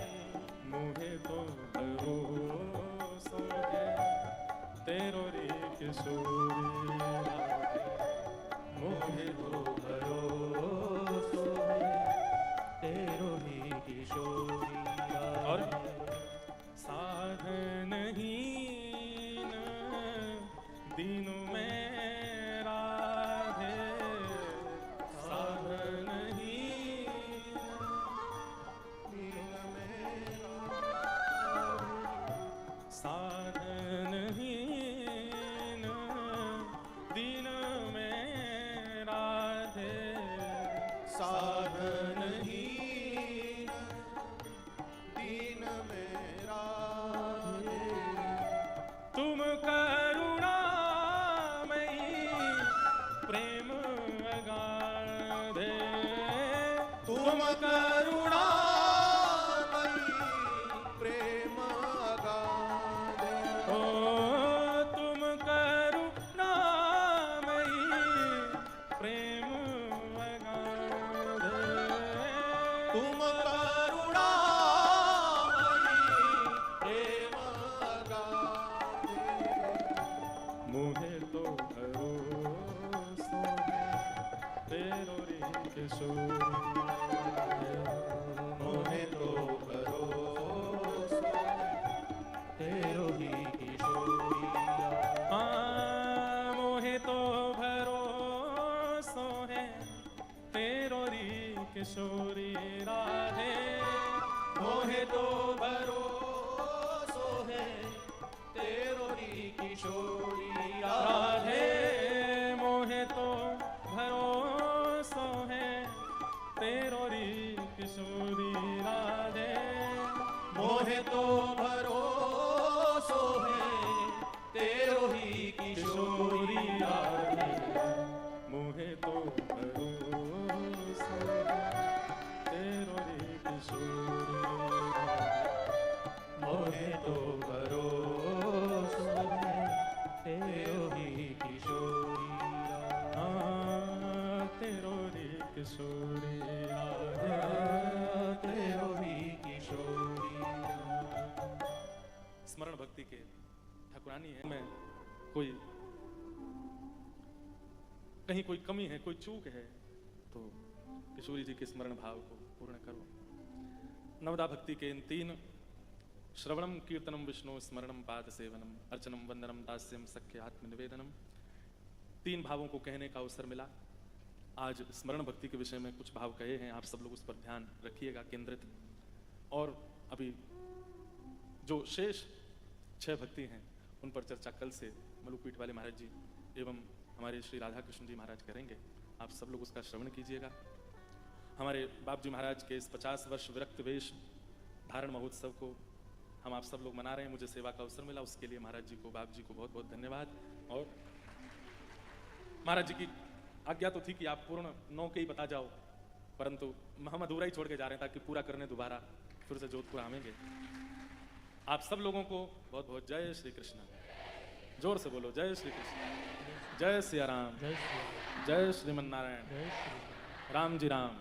मुझे तो भरोसा है तेरो रे किशोरी राधे, मुझे तो भरोसा है तेरो ही किशोरी राधे। और साधनहीन दीनु में राधे, साधनहीन साधनहीन दीन में राधे, साधनहीन दीन में राधे। तुम करुणामयी प्रेम अगाधे, तुम करुणामयी प्रेम अगाधे। ओ तुम करुणामयी प्रेम अगाधे, तुम करुणामयी प्रेम अगाधे। मुझे तो भरोसा है तेरो रे किशोरी राधे, मोहे तो भरोसा तेरो ही किशोरी राधे। हाँ मोहे तो भरोसा है तेरो री किशोरी राधे, मोहे तो भरोसा है तेरो ही किशोरी राधे। राधे मोहे तो भरोसा है तेरो री किशोरी राधे, मोहे तो भरोसा है तेरो ही किशोरी राधे। मोहे तो भरोसा है तेरो री किशोरी राधे, मोहे तो भरोसा है तेरो ही किशोरी राधे। हाँ तेरो री किशोरी राधे, तेरो ही किशोरी राधे। स्मरण भक्ति के ठाकुरानी है में कोई कहीं कोई कमी है, कोई चूक है तो किशोरी जी के स्मरण भाव को पूर्ण करो। नवदा भक्ति के इन तीन श्रवणम कीर्तनम विष्णु स्मरणम पाद सेवनम अर्चनम वंदनम दास्यम सख्य आत्मनिवेदनम, तीन भावों को कहने का अवसर मिला। आज स्मरण भक्ति के विषय में कुछ भाव कहे हैं, आप सब लोग उस पर ध्यान रखिएगा केंद्रित। और अभी जो शेष 6 भक्ति हैं उन पर चर्चा कल से मलुकपीठ वाले महाराज जी एवं हमारे श्री राधा कृष्ण जी महाराज करेंगे, आप सब लोग उसका श्रवण कीजिएगा। हमारे बाप जी महाराज के इस 50 वर्ष विरक्त वेश धारण महोत्सव को हम आप सब लोग मना रहे हैं, मुझे सेवा का अवसर मिला, उसके लिए महाराज जी को, बाप जी को बहुत बहुत धन्यवाद। और महाराज जी की आज्ञा तो थी कि आप पूर्ण 9 के ही बता जाओ, परंतु हम अधूरा ही छोड़ के जा रहे हैं ताकि पूरा करने दोबारा फिर से जोधपुर आवेंगे। आप सब लोगों को बहुत बहुत जय श्री कृष्ण, जोर से बोलो जय श्री कृष्ण, जय सिया राम, जय श्रीमन नारायण, राम जी राम,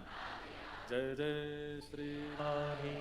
जय जय श्री राधे।